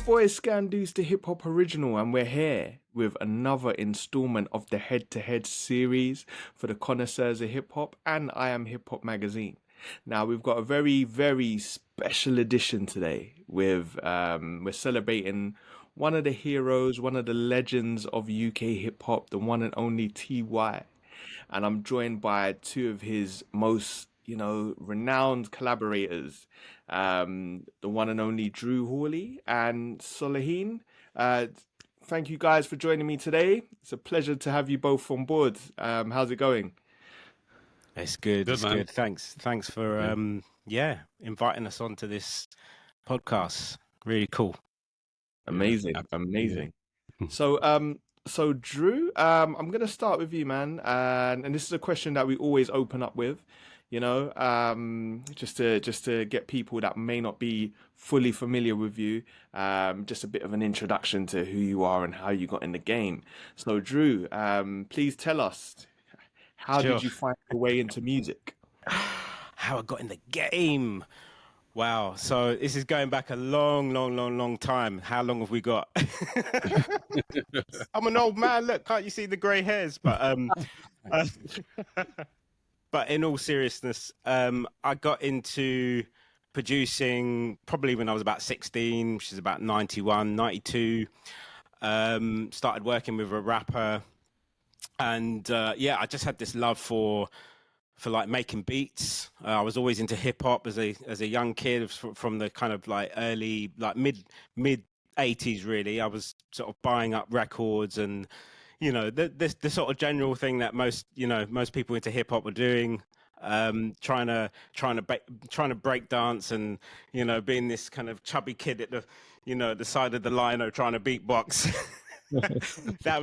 boy SKANDOUZ, the Hip Hop Original, and we're here with another installment of the Head to Head series for the Connoisseurs of Hip Hop and I Am Hip Hop magazine. Now we've got a very, very special edition today. We're celebrating one of the heroes, one of the legends of UK hip hop, the one and only TY, and I'm joined by two of his most, renowned collaborators, the one and only Drew Horley and Soliheen. Uh, Thank you guys for joining me today. It's a pleasure to have you both on board. How's it going? It's good. Good, It's man. good. Thanks for inviting us onto this podcast. Really cool. Amazing, amazing. So Drew, I'm gonna start with you, man, and this is a question that we always open up with, just to get people that may not be fully familiar with you, just a bit of an introduction to who you are and how you got in the game. So Drew, please tell us, how Sure. did you find your way into music? How I got in the game. Wow. So this is going back a long time. How long have we got? I'm an old man. Look, can't you see the grey hairs? But but in all seriousness, I got into producing probably when I was about 16, which is about 91, 92. Started working with a rapper, and I just had this love for like making beats. I was always into hip hop as a young kid from the kind of like early, like mid 80s really. I was sort of buying up records and the sort of general thing that most people into hip hop were doing, trying to break dance and being this kind of chubby kid at the side of the lino trying to beatbox. that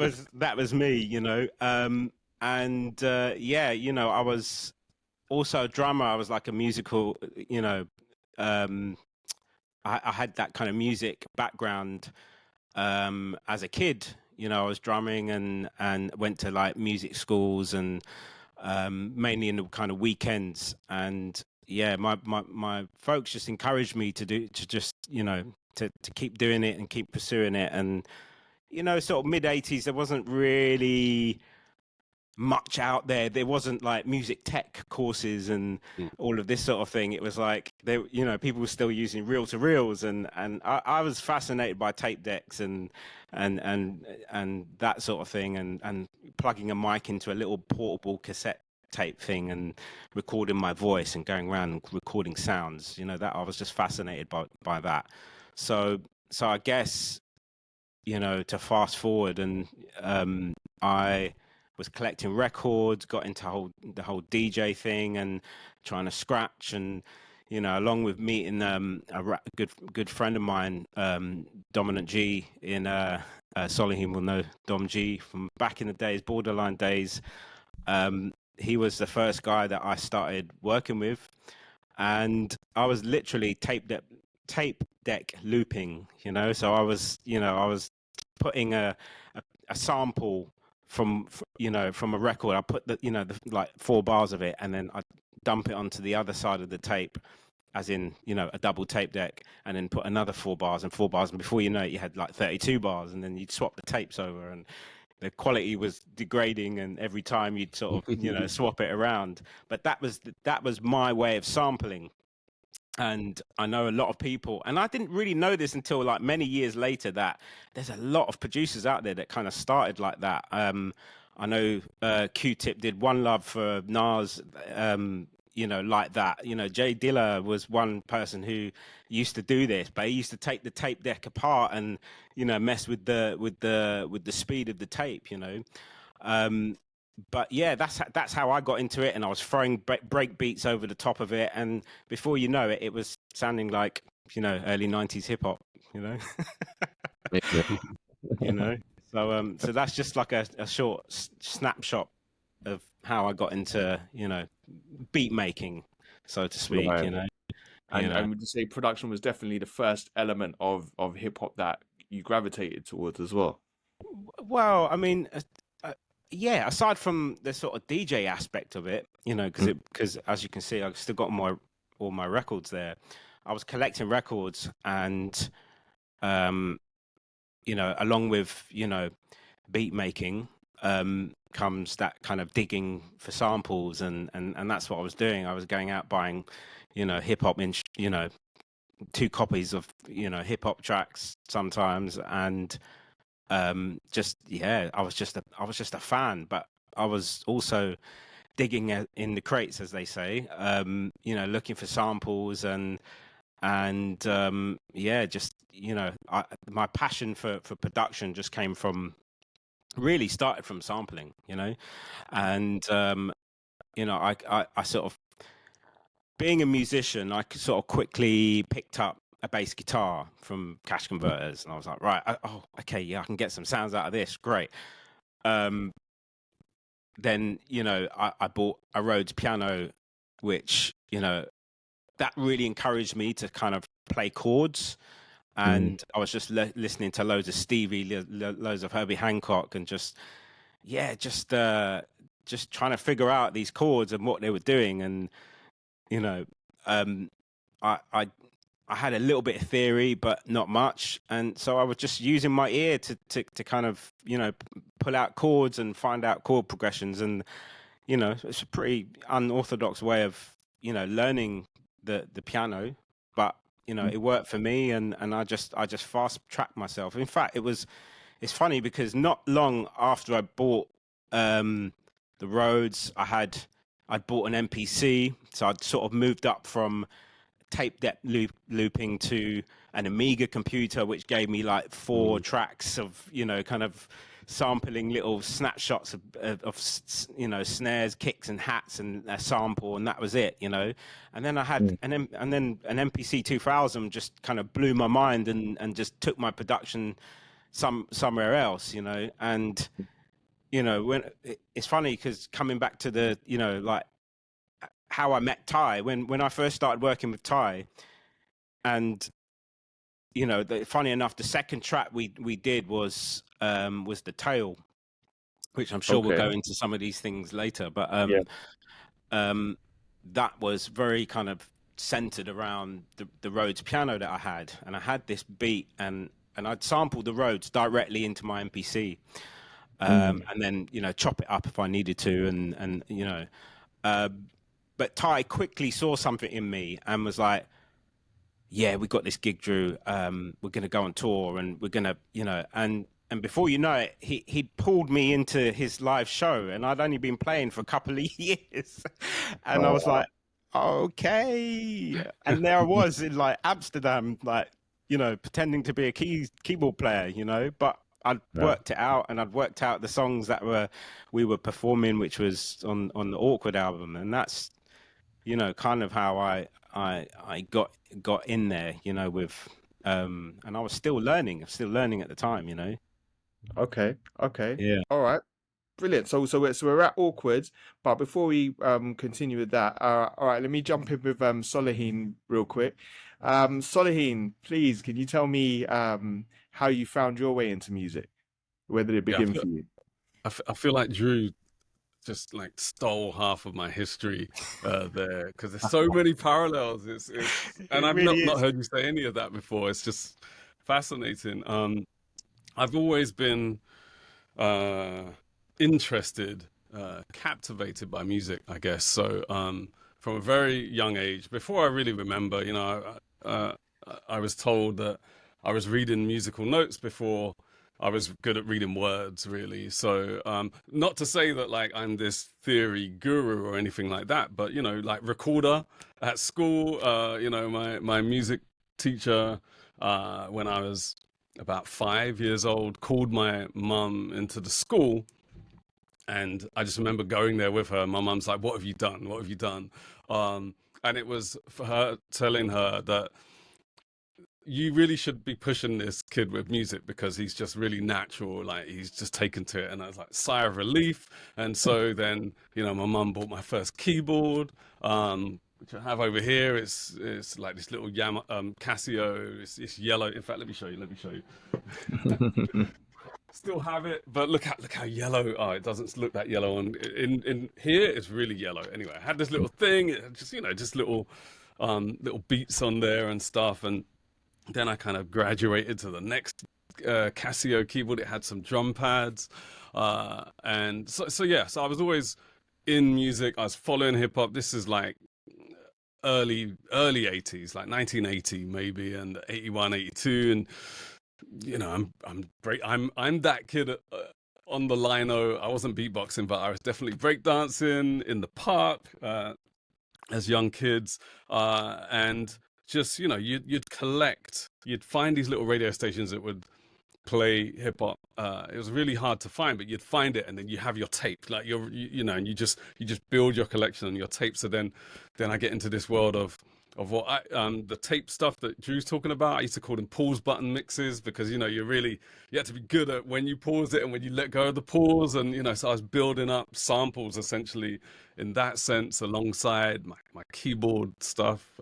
was me. I was also a drummer. I was like a musical, I had that kind of music background as a kid. I was drumming and went to like music schools and mainly in the kind of weekends. And my folks just encouraged me to keep doing it and keep pursuing it. And sort of mid 80s, there wasn't really much out there. There wasn't like music tech courses and all of this sort of thing. It was like people were still using reel to reels, and I was fascinated by tape decks and that sort of thing, and plugging a mic into a little portable cassette tape thing and recording my voice and going around and recording sounds. That I was just fascinated by that. So I guess to fast forward, and I was collecting records, got into the whole DJ thing and trying to scratch, and along with meeting a good friend of mine, Dominant G in Soliheen will know Dom G from back in the days, Borderline days. He was the first guy that I started working with, and I was literally tape deck looping. So I was putting a sample from a record. I put the like 4 bars of it, and then I dump it onto the other side of the tape, as in a double tape deck, and then put another 4 bars and 4 bars, and before you know it, you had like 32 bars, and then you'd swap the tapes over, and the quality was degrading, and every time you'd sort of swap it around. But that was my way of sampling. And I know a lot of people, and I didn't really know this until like many years later, that there's a lot of producers out there that kind of started like that. I know Q-Tip did One Love for Nas, like that. Jay Dilla was one person who used to do this, but he used to take the tape deck apart and mess with the speed of the tape. But yeah, that's how I got into it, and I was throwing break beats over the top of it, and before you know it, it was sounding like early 90s hip hop. So that's just like a short snapshot of how I got into beat making, so to speak. Right. And would you say production was definitely the first element of hip hop that you gravitated towards as well? Well, I mean, yeah, aside from the sort of DJ aspect of it, because as you can see, I've still got all my records there. I was collecting records, and you know, along with, you know, beat making, comes that kind of digging for samples, and that's what I was doing. I was going out buying, you know, hip hop, you know, 2 copies of, you know, hip hop tracks sometimes, and just, yeah, I was just a fan, but I was also digging in the crates, as they say, you know, looking for samples, and yeah, just, you know, my passion for production just came from, really started from sampling, you know. And you know, I sort of, being a musician, I sort of quickly picked up a bass guitar from Cash Converters, and I was like, right, oh, okay, yeah, I can get some sounds out of this, great. Then, you know, I bought a Rhodes piano, which, you know, that really encouraged me to kind of play chords. And I was just listening to loads of Stevie, loads of Herbie Hancock, and just, yeah, just trying to figure out these chords and what they were doing. And, you know, I had a little bit of theory, but not much. And so I was just using my ear to kind of, you know, pull out chords and find out chord progressions. And, you know, it's a pretty unorthodox way of, you know, learning the piano, but, you know, it worked for me, and I just fast tracked myself. In fact, it's funny because not long after I bought the Rhodes, I'd bought an MPC, so I'd sort of moved up from tape deck looping to an Amiga computer, which gave me like 4 tracks of, you know, kind of sampling little snapshots of you know, snares, kicks, and hats, and a sample, and that was it, you know. And then I had and then an MPC 2000 just kind of blew my mind, and just took my production somewhere else, you know. And, you know, when it's funny because coming back to the, you know, like how I met Ty, when I first started working with Ty, and, you know, funny enough, the second track we did was the Tail, which I'm sure we'll go into some of these things later, but that was very kind of centered around the Rhodes piano that I had, and I had this beat, and I'd sampled the Rhodes directly into my MPC, and then, you know, chop it up if I needed to, and you know, but Ty quickly saw something in me and was like, yeah, we got this gig, Drew. We're going to go on tour, and we're going to, you know, and before you know it, he pulled me into his live show, and I'd only been playing for a couple of years. And I was like, okay. And there I was in like Amsterdam, like, you know, pretending to be a keyboard player, you know, but I'd worked it out, and I'd worked out the songs that we were performing, which was on the Awkward album. And that's, you know, kind of how I got in there, you know, with and I was still learning at the time, you know. Okay. Yeah. All right. Brilliant. So we're at Awkward, but before we continue with that, all right, let me jump in with Soliheen real quick. Soliheen, please, can you tell me how you found your way into music? Where did it begin for you? I feel like Drew just like stole half of my history there, because there's so many parallels. It's and I've really not heard you say any of that before. It's just fascinating. I've always been interested, captivated by music, I guess. So from a very young age, before I really remember, you know, I was told that I was reading musical notes before I was good at reading words, really. So not to say that like I'm this theory guru or anything like that, but, you know, like recorder at school, you know, my music teacher, when I was about 5 years old, called my mum into the school. And I just remember going there with her. My mum's like, what have you done? What have you done? And it was for her, telling her that you really should be pushing this kid with music because he's just really natural. Like, he's just taken to it. And I was like, sigh of relief. And so then, you know, my mum bought my first keyboard, which I have over here. It's like this little Casio. It's yellow. In fact, let me show you. Still have it, but look how yellow. Oh, it doesn't look that yellow on in here. It's really yellow. Anyway, I had this little thing, just, you know, just little beats on there and stuff. And Then I kind of graduated to the next Casio keyboard. It had some drum pads, and so yeah. So I was always in music. I was following hip hop. This is like early 80s, like 1980 maybe, and 81, 82, and you know, I'm that kid on the lino. I wasn't beatboxing, but I was definitely breakdancing in the park as young kids, and just, you know, you'd find these little radio stations that would play hip hop. It was really hard to find, but you'd find it, and then you have your tape, like you know, and you just build your collection on your tapes. So then I get into this world of what the tape stuff that Drew's talking about. I used to call them pause button mixes, because, you know, you had to be good at when you pause it and when you let go of the pause, and, you know, so I was building up samples essentially in that sense alongside my keyboard stuff.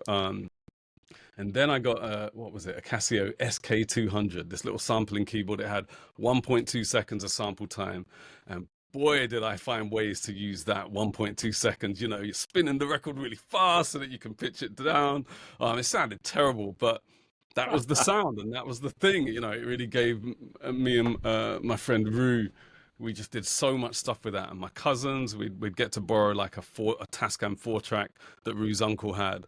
And then I got what was it? A Casio SK200, this little sampling keyboard. It had 1.2 seconds of sample time, and boy, did I find ways to use that 1.2 seconds. You know, you're spinning the record really fast so that you can pitch it down. It sounded terrible, but that was the sound, and that was the thing. You know, it really gave me and my friend Rue. We just did so much stuff with that, and my cousins, we'd get to borrow like a Tascam 4-track that Rue's uncle had.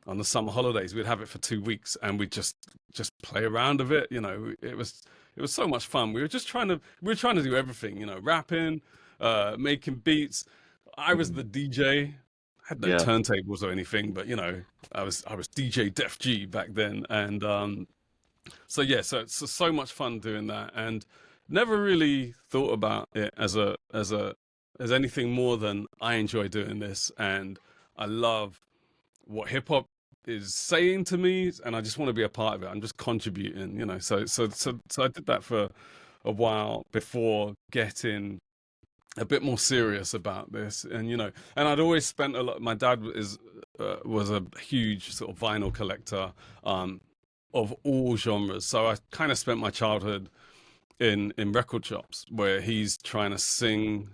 On the summer holidays, we'd have it for 2 weeks, and we'd just play around with it. You know, it was so much fun. We were trying to do everything. You know, rapping, making beats. I was the DJ. I had no turntables or anything, but, you know, I was DJ Def G back then, and so yeah, so it's so much fun doing that, and never really thought about it as anything more than I enjoy doing this, and I love what hip hop is saying to me, and I just want to be a part of it. I'm just contributing, you know. So I did that for a while before getting a bit more serious about this, and, you know, and I'd always spent a lot. My dad was a huge sort of vinyl collector of all genres, so I kind of spent my childhood in record shops where he's trying to sing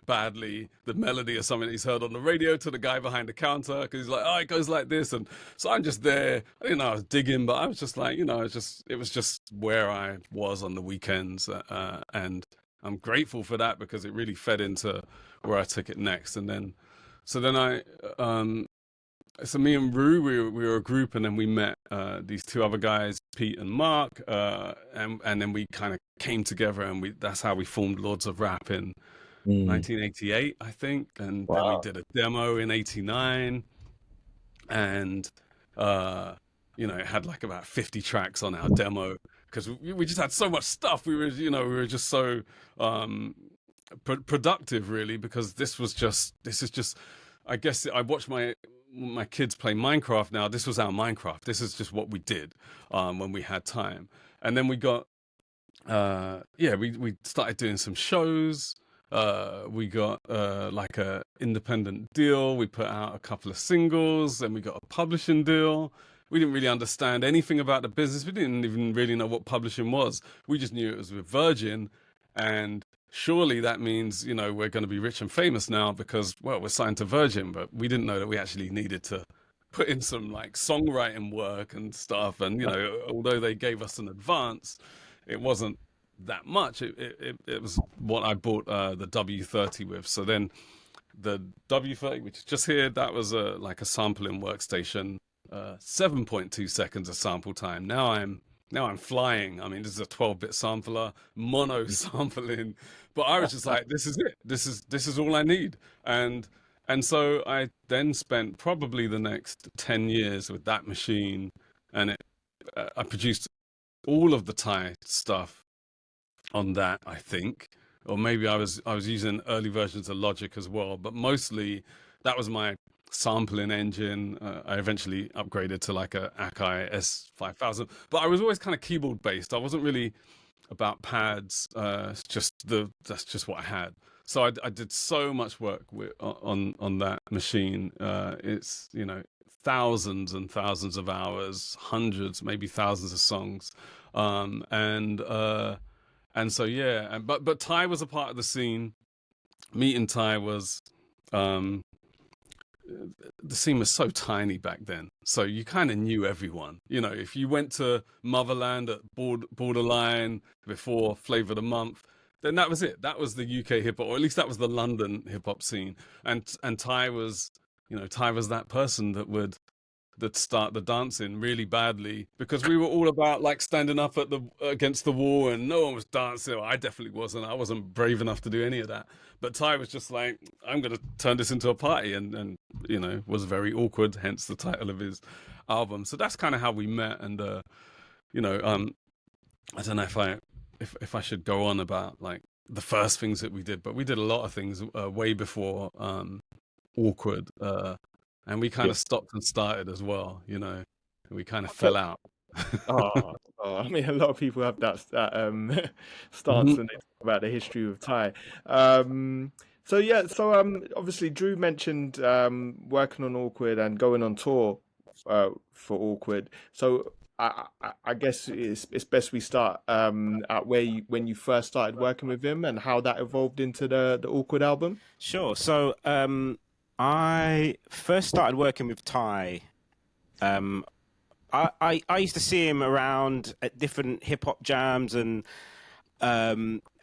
badly the melody of something he's heard on the radio to the guy behind the counter, because he's like, oh, it goes like this. And so I'm just there. I didn't know I was digging, but I was just like, you know, it was just where I was on the weekends, and I'm grateful for that, because it really fed into where I took it next. And then so me and Rue, we were a group, and then we met these two other guys, Pete and Mark, and then we kind of came together, and that's how we formed Lords of Rap in 1988, I think, and then we did a demo in 89, and you know, it had like about 50 tracks on our demo, because we just had so much stuff. We were just so productive, really, because this is just, I guess I watch my kids play Minecraft now. This was our Minecraft. This is just what we did when we had time. And then we got we started doing some shows. We got like a independent deal. We put out a couple of singles, and we got a publishing deal. We didn't really understand anything about the business. We didn't even really know what publishing was. We just knew it was with Virgin, and surely that means, you know, we're going to be rich and famous now because, well, we're signed to Virgin. But we didn't know that we actually needed to put in some like songwriting work and stuff. And, you know, although they gave us an advance, it wasn't that much. It was what I bought the W30 with. So then the W30, which is just here, that was like a sampling workstation, 7.2 seconds of sample time. Now I'm flying. I mean, this is a 12-bit sampler, mono sampling. But I was just like, this is it. This is all I need. And so I then spent probably the next 10 years with that machine, and I produced all of the Thai stuff on that, I think. Or maybe I was using early versions of Logic as well, but mostly that was my sampling engine. I eventually upgraded to like a Akai S5000, but I was always kind of keyboard based. I wasn't really about pads. That's just what I had. So I did so much work on that machine. It's, you know, thousands and thousands of hours, hundreds, maybe thousands of songs, and so yeah. But Thai was a part of the scene. Meeting Thai was the scene was so tiny back then, so you kind of knew everyone. You know, if you went to Motherland at Borderline before Flavor of the Month, then that was it. That was the UK hip hop, or at least that was the London hip hop scene. And Ty was, you know, Ty was that person that start the dancing really badly, because we were all about like standing up at the against the wall, and no one was dancing. Well, I definitely wasn't. I wasn't brave enough to do any of that. But Ty was just like, I'm going to turn this into a party, and you know, was very awkward. Hence the title of his album. So that's kind of how we met. And you know, I don't know if I should go on about like the first things that we did, but we did a lot of things way before awkward. And we kind of stopped and started as well, you know. We kind of fell out. I mean, a lot of people have that stance when they talk about the history of Thai. So obviously Drew mentioned working on Awkward and going on tour for Awkward. So I guess it's best we start at when you first started working with him and how that evolved into the Awkward album. Sure. So I first started working with Ty. I used to see him around at different hip hop jams and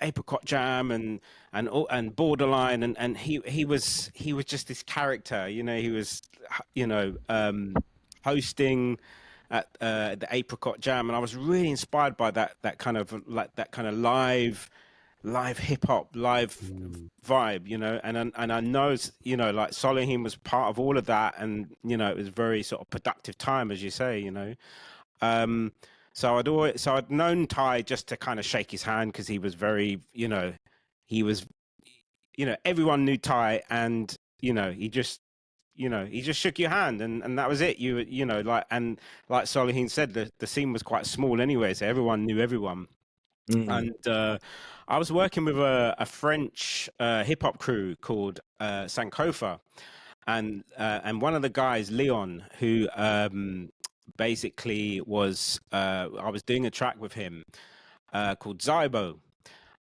Apricot Jam and Borderline, and he was just this character. You know, he was hosting at the Apricot Jam, and I was really inspired by that kind of live hip hop, live vibe, you know, and I know, you know, like Soliheen was part of all of that, and you know, it was very sort of productive time, as you say, you know. So I'd known Ty just to kind of shake his hand, because he was very, you know, everyone knew Ty, and you know, he just shook your hand, and that was it. You know, like Soliheen said, the scene was quite small anyway, so everyone knew everyone. And I was working with a French hip hop crew called Sankofa, and one of the guys, Leon, who basically was I was doing a track with him called Zybo,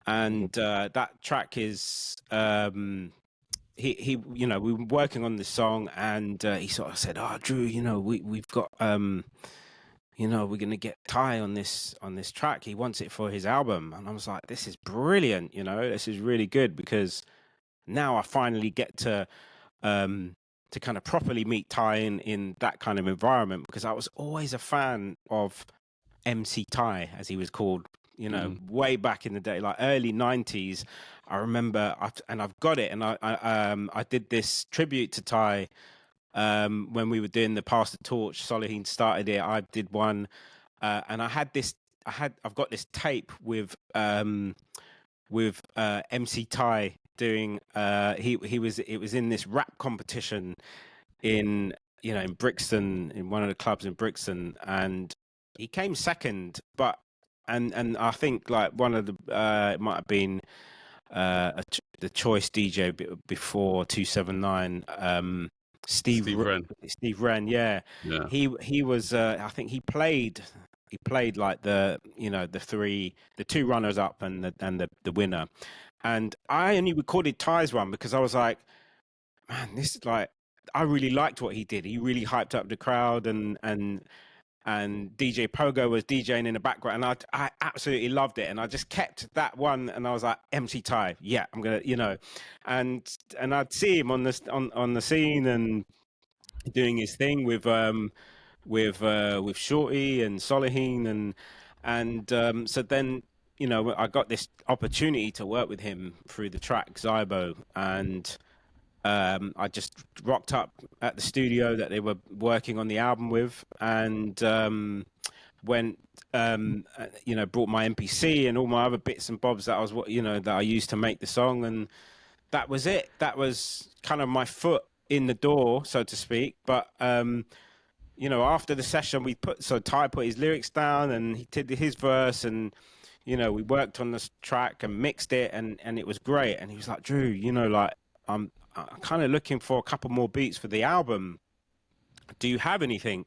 and that track is he you know, we were working on this song, and he sort of said, "Oh, Drew, you know, we've got you know, we're gonna get Ty on this track. He wants it for his album." And I was like, "This is brilliant, you know, this is really good, because now I finally get to kind of properly meet Ty in that kind of environment, because I was always a fan of MC Ty, as he was called, you know, way back in the day, like early 90s. I remember, I've got it, and I did this tribute to Ty. When we were doing the Pass the Torch, Soliheen started it. I did one, and I've got this tape with MC Ty doing. It was in this rap competition in Brixton, in one of the clubs in Brixton, and he came second. But and I think like one of the it might have been the Choice DJ before 279. Steve Wren, yeah. He was I think he played like the two runners up and the winner. And I only recorded Ty's one because I was like, man, this is like, I really liked what he did. He really hyped up the crowd, and DJ Pogo was DJing in the background, and I absolutely loved it. And I just kept that one, and I was like, MC Ty, yeah, I'm gonna, you know, and I'd see him on the scene and doing his thing with Shorty and Soliheen, and so then, you know, I got this opportunity to work with him through the track Zybo, and I just rocked up at the studio that they were working on the album with, and went, you know, brought my MPC and all my other bits and bobs that I used to make the song, and that was it. That was kind of my foot in the door, so to speak. But you know, after the session, Ty put his lyrics down, and he did his verse, and you know, we worked on this track and mixed it, and it was great. And he was like, Drew, you know, like, I'm kind of looking for a couple more beats for the album. Do you have anything?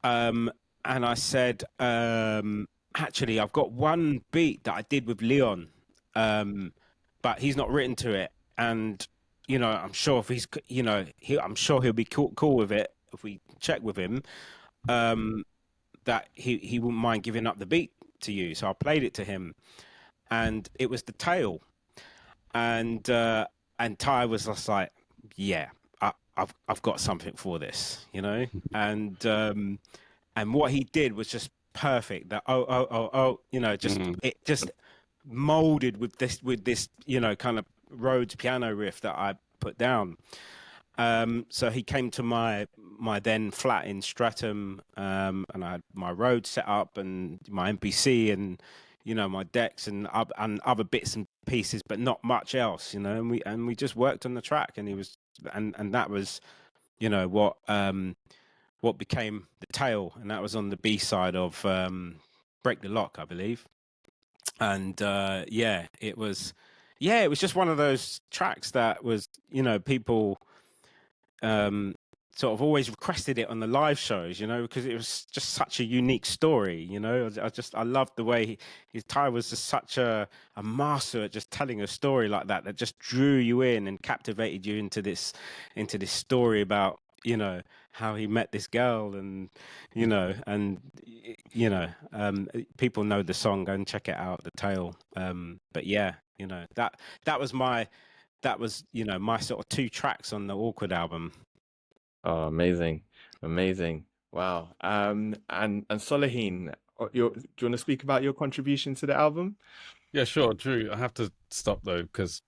And I said, actually, I've got one beat that I did with Leon, but he's not written to it. And you know, I'm sure if he's, you know, I'm sure he'll be cool with it if we check with him. That he wouldn't mind giving up the beat to you. So I played it to him, and it was the tail, and Ty was just like, yeah, I've got something for this, you know, and what he did was just perfect. That oh, you know, just it just molded with this, you know, kind of Rhodes piano riff that I put down. So he came to my then flat in Streatham, and I had my Rhodes set up and my MPC and, you know, my decks and other bits and pieces, but not much else, you know. And we just worked on the track, and he was, and that was, you know, what became the tail, and that was on the B side of Break the Lock, I believe. And yeah, it was just one of those tracks that was, you know, people sort of always requested it on the live shows, you know, because it was just such a unique story, you know. I loved the way Ty was just such a master at just telling a story like that just drew you in and captivated you into this story about, you know, how he met this girl, and you know, people know the song, go and check it out, The Tale. But yeah, you know, that was you know, my sort of 2 tracks on the Awkward album. Oh, amazing. Wow. And Soliheen, do you want to speak about your contribution to the album? Yeah, sure, Drew. I have to stop though, because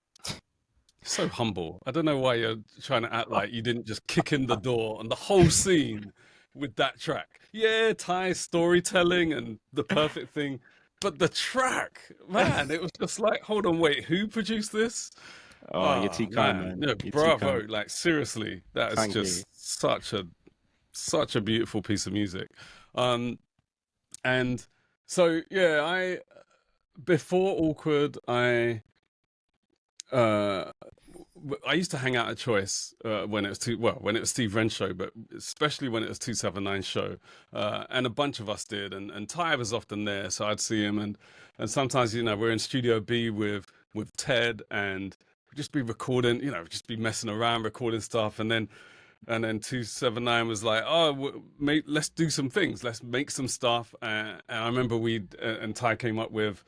so humble. I don't know why you're trying to act like you didn't just kick in the door on the whole scene with that track. Yeah, Ty's storytelling and the perfect thing, but the track, man, it was just like, hold on, wait, who produced this? Oh, you're too kind, man. No, bravo! Like seriously, that is Thank just you. such a beautiful piece of music. And so yeah, before Awkward, I used to hang out at Choice when it was Steve Wren's show, but especially when it was 279's show, and a bunch of us did, and Ty was often there, so I'd see him, and sometimes, you know, we're in Studio B with Ted, and we'd just be recording, you know, just be messing around, recording stuff, and then 279 was like, oh, let's do some things, let's make some stuff, and I remember and Ty came up with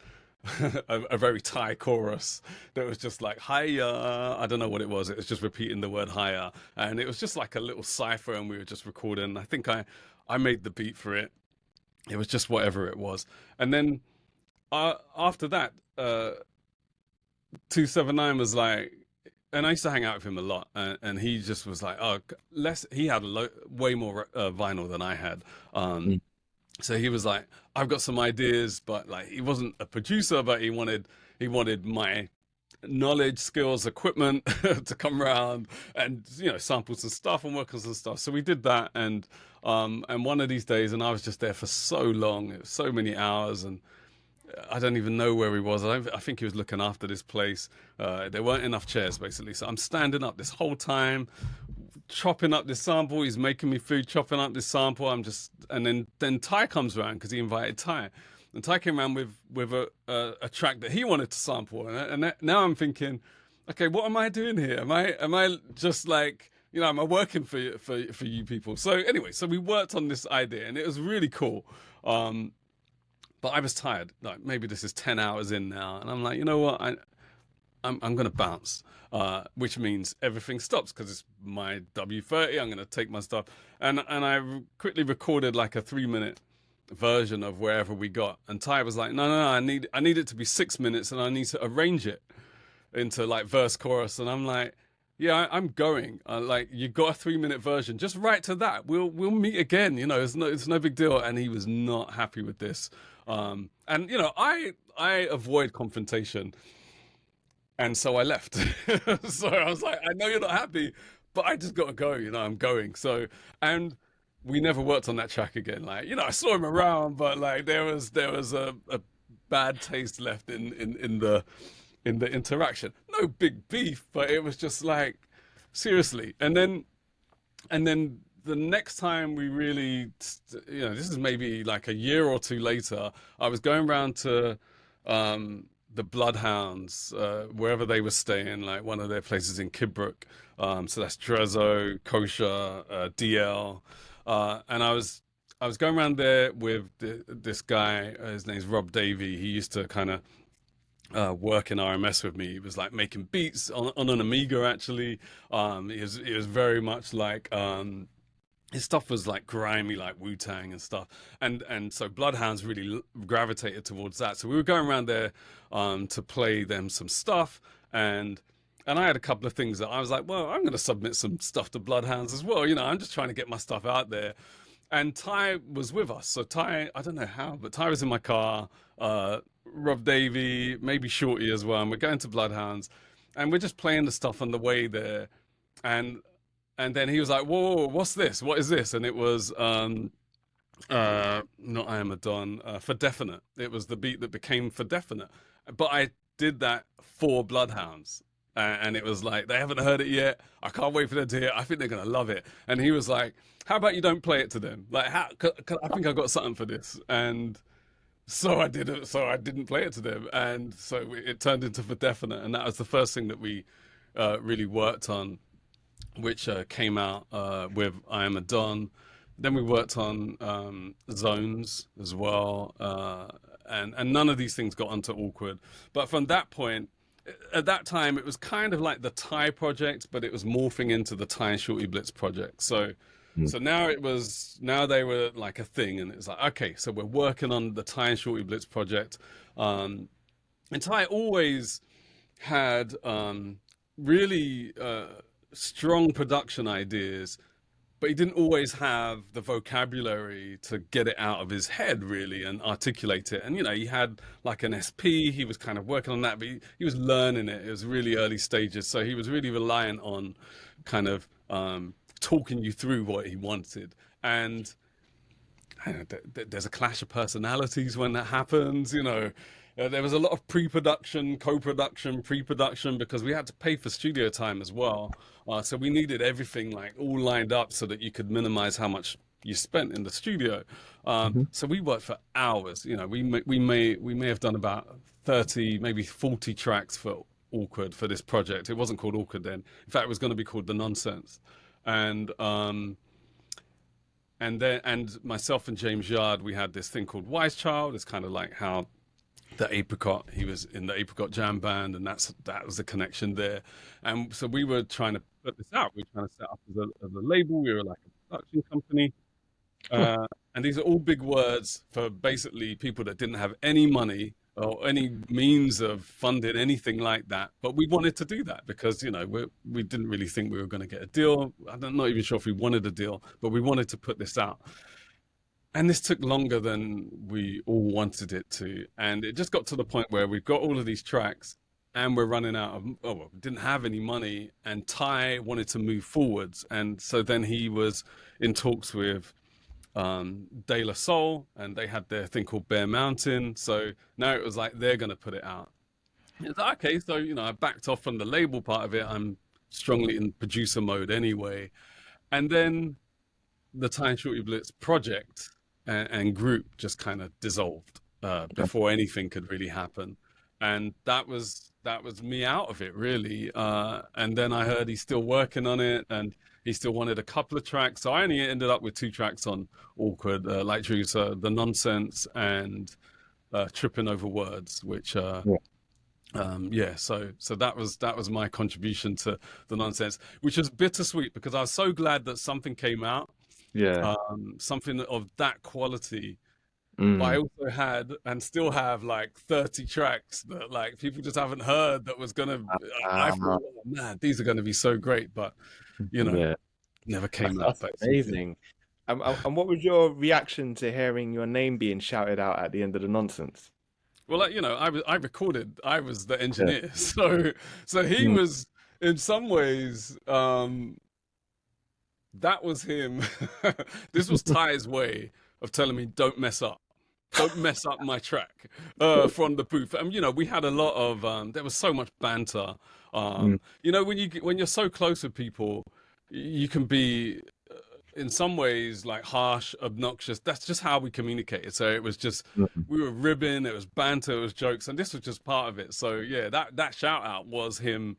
a very Thai chorus that was just like hiya. I don't know what it was. It was just repeating the word hiya, and it was just like a little cipher, and we were just recording. I think I made the beat for it. It was just whatever it was, and then after that, 279 was like, and I used to hang out with him a lot, and he just was like, oh, he had way more vinyl than I had. So he was like, I've got some ideas, but like, he wasn't a producer, but he wanted my knowledge, skills, equipment to come around and, you know, sample some stuff and work on some stuff. So we did that. And one of these days, and I was just there for so long, it was so many hours, and I don't even know where he was. I think he was looking after this place. There weren't enough chairs, basically. So I'm standing up this whole time, chopping up this sample. He's making me food, chopping up this sample. And then Ty comes around because he invited Ty, and Ty came around with a track that he wanted to sample. And now I'm thinking, okay, what am I doing here? Am I just like, you know, am I working for you people? So anyway, so we worked on this idea, and it was really cool. But I was tired. Like, maybe this is 10 hours in now, and I'm like, you know what? I'm going to bounce, which means everything stops because it's my W30. I'm going to take my stuff. And I quickly recorded like a 3-minute version of wherever we got. And Ty was like, no, I need it to be 6 minutes, and I need to arrange it into like verse, chorus. And I'm like, yeah, I'm going. Like, you got a 3-minute version. Just write to that. We'll meet again. You know, it's no big deal. And he was not happy with this. And you know, I avoid confrontation. And so I left. So I was like, I know you're not happy, but I just got to go, you know, I'm going. So, and we never worked on that track again. Like, you know, I saw him around, but like there was a bad taste left in the interaction. No big beef, but it was just like, seriously. And then the next time we really, you know, this is maybe like a year or two later, I was going around to the Bloodhounds, wherever they were staying, like one of their places in Kidbrook. So that's Drezzo, Kosher, DL, and I was going around there with this guy. His name's Rob Davey. He used to kind of work in RMS with me. He was like making beats on an Amiga actually. He was very much like his stuff was like grimy, like Wu-Tang and stuff. And so Bloodhounds really gravitated towards that. So we were going around there to play them some stuff, and I had a couple of things that I was like, well, I'm going to submit some stuff to Bloodhounds as well. You know, I'm just trying to get my stuff out there. And Ty was with us. So Ty, I don't know how, but Ty was in my car, Rob Davey, maybe Shorty as well. And we're going to Bloodhounds, and we're just playing the stuff on the way there. And then he was like, whoa, what's this? What is this? And it was not I Am a Don, For Definite. It was the beat that became For Definite. But I did that for Bloodhounds. And it was like, they haven't heard it yet. I can't wait for them to hear it. I think they're going to love it. And he was like, how about you don't play it to them? Like, I think I got something for this. And so I did it. So I didn't play it to them. And so it turned into For Definite. And that was the first thing that we really worked on, which came out with I Am a Don. Then we worked on Zones as well. And none of these things got onto Awkward. But from that point, at that time, it was kind of like the Ty project, but it was morphing into the Ty and Shorty Blitz project. So now they were like a thing, and it was like, okay, so we're working on the Ty and Shorty Blitz project. And Ty always had really strong production ideas, but he didn't always have the vocabulary to get it out of his head really and articulate it. And, you know, he had like an SP, he was kind of working on that, but he was learning it. It was really early stages. So he was really reliant on kind of talking you through what he wanted. And I don't know, there's a clash of personalities when that happens, you know. There was a lot of pre-production, co-production, pre-production, because we had to pay for studio time as well. So we needed everything like all lined up so that you could minimize how much you spent in the studio. So we worked for hours. You know, we may have done about 30, maybe 40 tracks for Awkward for this project. It wasn't called Awkward then. In fact, it was going to be called The Nonsense. And myself and James Yard, we had this thing called Wise Child. It's kind of like how the Apricot, he was in the Apricot Jam Band, and that was the connection there. And so we were trying to put this out. We were trying to set up as a label. We were like a production company. And these are all big words for basically people that didn't have any money or any means of funding anything like that. But we wanted to do that because, you know, we didn't really think we were going to get a deal. I'm not even sure if we wanted a deal, but we wanted to put this out. And this took longer than we all wanted it to. And it just got to the point where we've got all of these tracks and we're running out of, we didn't have any money, and Ty wanted to move forwards. And so then he was in talks with De La Soul, and they had their thing called Bear Mountain. So now it was like, they're going to put it out. It's like, okay, so, you know, I backed off from the label part of it. I'm strongly in producer mode anyway. And then the Ty and Shorty Blitz project and group just kind of dissolved before anything could really happen. And that was me out of it, really. And then I heard he's still working on it, and he still wanted a couple of tracks. So I only ended up with 2 tracks on Awkward, like Drew, so The Nonsense and Tripping Over Words, which so that was my contribution to The Nonsense, which was bittersweet because I was so glad that something came out. Yeah. Something of that quality. But I also had and still have like 30 tracks that like people just haven't heard that was gonna I thought, oh, man, these are gonna be so great, but you know, never came out. That's amazing. And what was your reaction to hearing your name being shouted out at the end of The Nonsense? Well, like, you know, I recorded, I was the engineer. So he was in some ways that was him. This was Ty's way of telling me, don't mess up. Don't mess up my track from the booth. And, you know, we had a lot of, there was so much banter. You know, when you're so close with people, you can be in some ways like harsh, obnoxious. That's just how we communicated. So it was just Mhm. we were ribbing, it was banter, it was jokes, and this was just part of it. So yeah, that shout out was him.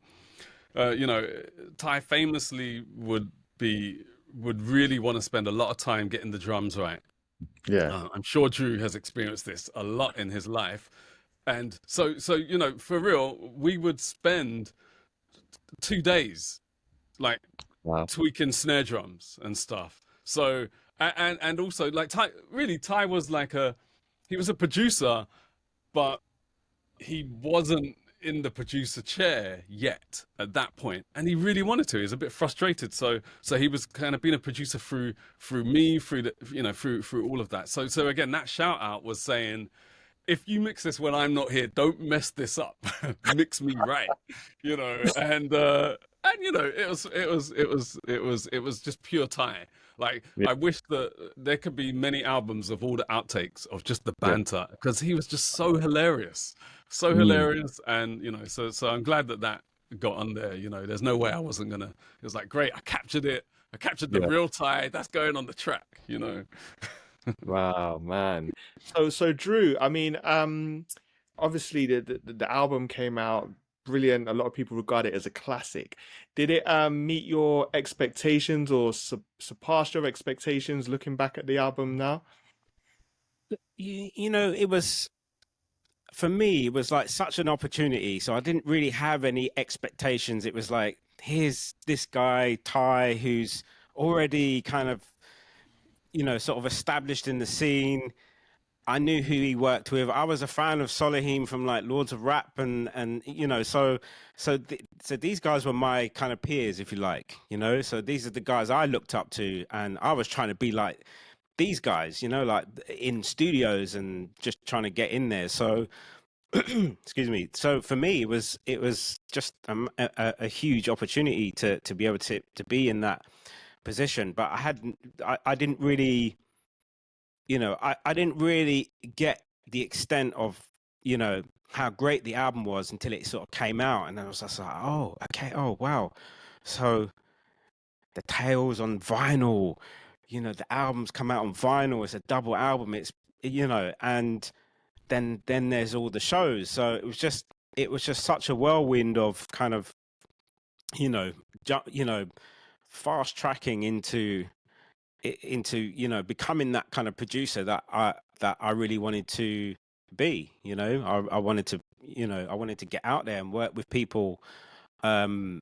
You know, Ty famously would really want to spend a lot of time getting the drums right. Yeah. I'm sure Drew has experienced this a lot in his life. And so you know, for real, we would spend 2 days like Wow. tweaking snare drums and stuff. So and also like Ty was like he was a producer, but he wasn't in the producer chair yet at that point, and he really wanted to. He was a bit frustrated, so he was kind of being a producer through me, through the through all of that. So again, that shout out was saying, if you mix this when I'm not here, don't mess this up. Mix me right, you know. And you know, it was just pure Ty. Like Yeah. I wish that there could be many albums of all the outtakes of just the banter, because he was just so hilarious, so hilarious. And you know, so I'm glad that got on there. You know, there's no way I wasn't gonna. It was like, great, I captured it. I captured the real Ty. That's going on the track. You know. Wow, man. So Drew, I mean, obviously the album came out brilliant. A lot of people regard it as a classic. Did it meet your expectations or surpass your expectations looking back at the album now? You know, it was, for me, it was like such an opportunity. So I didn't really have any expectations. It was like, here's this guy, Ty, who's already kind of, you know, sort of established in the scene. I knew who he worked with. I was a fan of Soliheen from like Lords of Rap, and you know, so these guys were my kind of peers, if you like, you know. So these are the guys I looked up to, and I was trying to be like these guys, you know, like in studios and just trying to get in there. So excuse me. So for me, it was just a huge opportunity to be able to be in that position. But I didn't really, you know, I didn't really get the extent of, you know, how great the album was until it sort of came out, and I was just like, oh, okay, oh wow. So the Tales on vinyl, you know, the album's come out on vinyl. It's a double album. It's, you know, and then there's all the shows. So it was just such a whirlwind of kind of, you know, fast tracking into you know, becoming that kind of producer that I really wanted to be. You know, I wanted to, you know, I wanted to get out there and work with people, and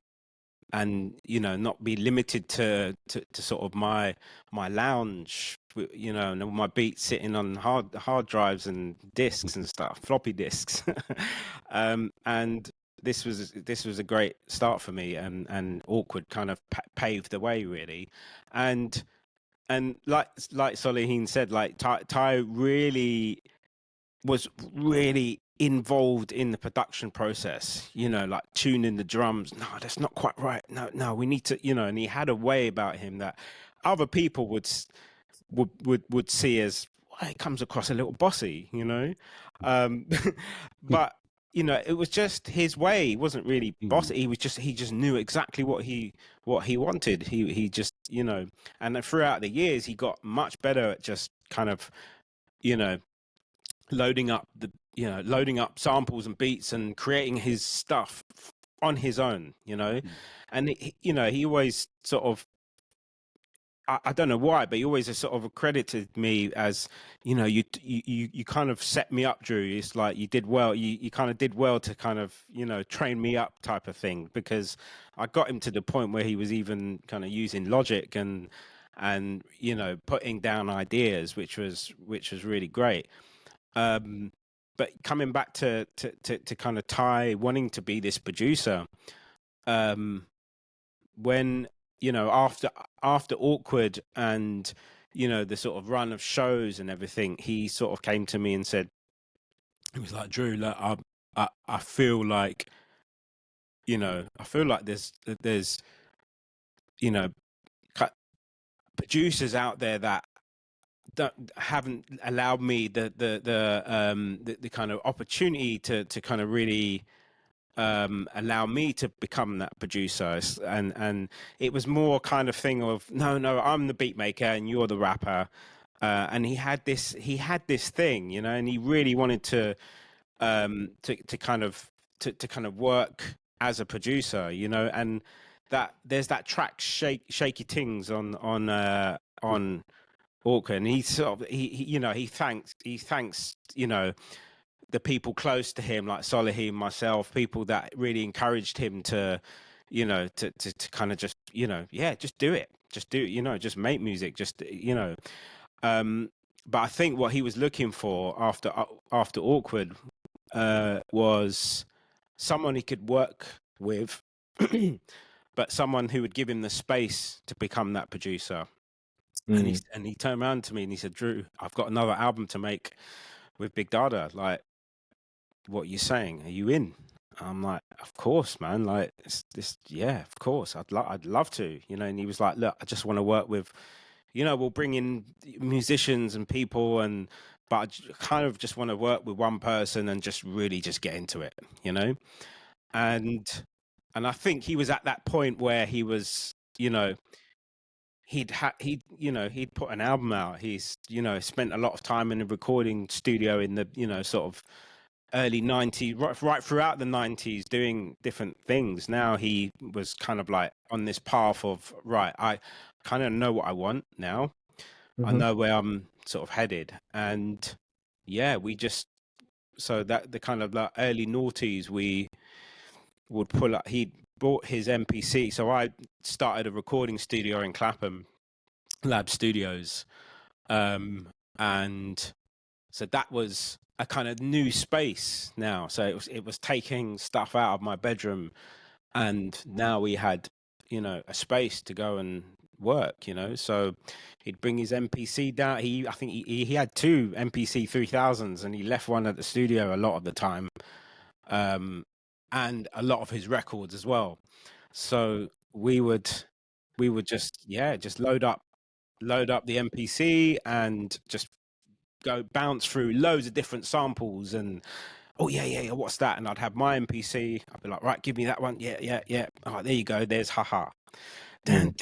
you know, not be limited to sort of my lounge, you know, and all my beats sitting on hard drives and discs and stuff, floppy disks. And this was a great start for me, and Awkward kind of paved the way, really. And like Soliheen said, like Ty really was really involved in the production process, you know, like tuning the drums. No, that's not quite right. No, we need to, you know, and he had a way about him that other people would see as, well, it comes across a little bossy, you know. But you know, it was just his way. He wasn't really bossy. He just knew exactly what he wanted. He just, you know, and then throughout the years he got much better at just kind of, you know, loading up samples and beats and creating his stuff on his own, you know. And you know, he always sort of, I don't know why, but he always sort of accredited me as, you know, you kind of set me up, Drew. It's like you did well. You kind of did well to kind of, you know, train me up type of thing, because I got him to the point where he was even kind of using Logic and you know, putting down ideas, which was really great. But coming back to kind of Ty wanting to be this producer, when, you know, after Awkward and, you know, the sort of run of shows and everything, he sort of came to me and said, he was like, Drew, like, I feel like, you know, there's, you know, producers out there that haven't allowed me the kind of opportunity to kind of really allow me to become that producer. And it was more kind of thing of, no, I'm the beat maker and you're the rapper. And he had this thing, you know, and he really wanted to kind of work as a producer, you know, and that there's that track Shaky Tings on Orca, and he sort of he you know he thanks you know the people close to him like Soliheen, myself, people that really encouraged him to, you know, to kind of just, you know, just do it, you know, just make music, just, you know. But I think what he was looking for after Awkward was someone he could work with, but someone who would give him the space to become that producer. And he turned around to me and he said, Drew, I've got another album to make with Big Dada. Like, what are you saying? Are you in? I'm like, of course, man. Like, yeah, of course. I'd love to, you know. And he was like, look, I just want to work with, you know, we'll bring in musicians and people, but I kind of just want to work with one person and just really just get into it, you know. And I think he was at that point where he was, you know, he'd put an album out. He's, you know, spent a lot of time in the recording studio in the, you know, sort of early 90s, right throughout the 90s, doing different things. Now he was kind of like on this path of, right, I kind of know what I want now. I know where I'm sort of headed. And yeah, so that the kind of like early noughties, we would pull up, he bought his MPC. So I started a recording studio in Clapham, Lab Studios. And so that was a kind of new space now. So it was taking stuff out of my bedroom, and now we had, you know, a space to go and work, you know. So he'd bring his MPC down. I think he had two MPC 3000s, and he left one at the studio a lot of the time, and a lot of his records as well. So we would just load up the MPC and just go bounce through loads of different samples, and what's that? And I'd have my MPC. I'd be like, right, give me that one. Yeah. Oh, there you go. There's haha. Dan,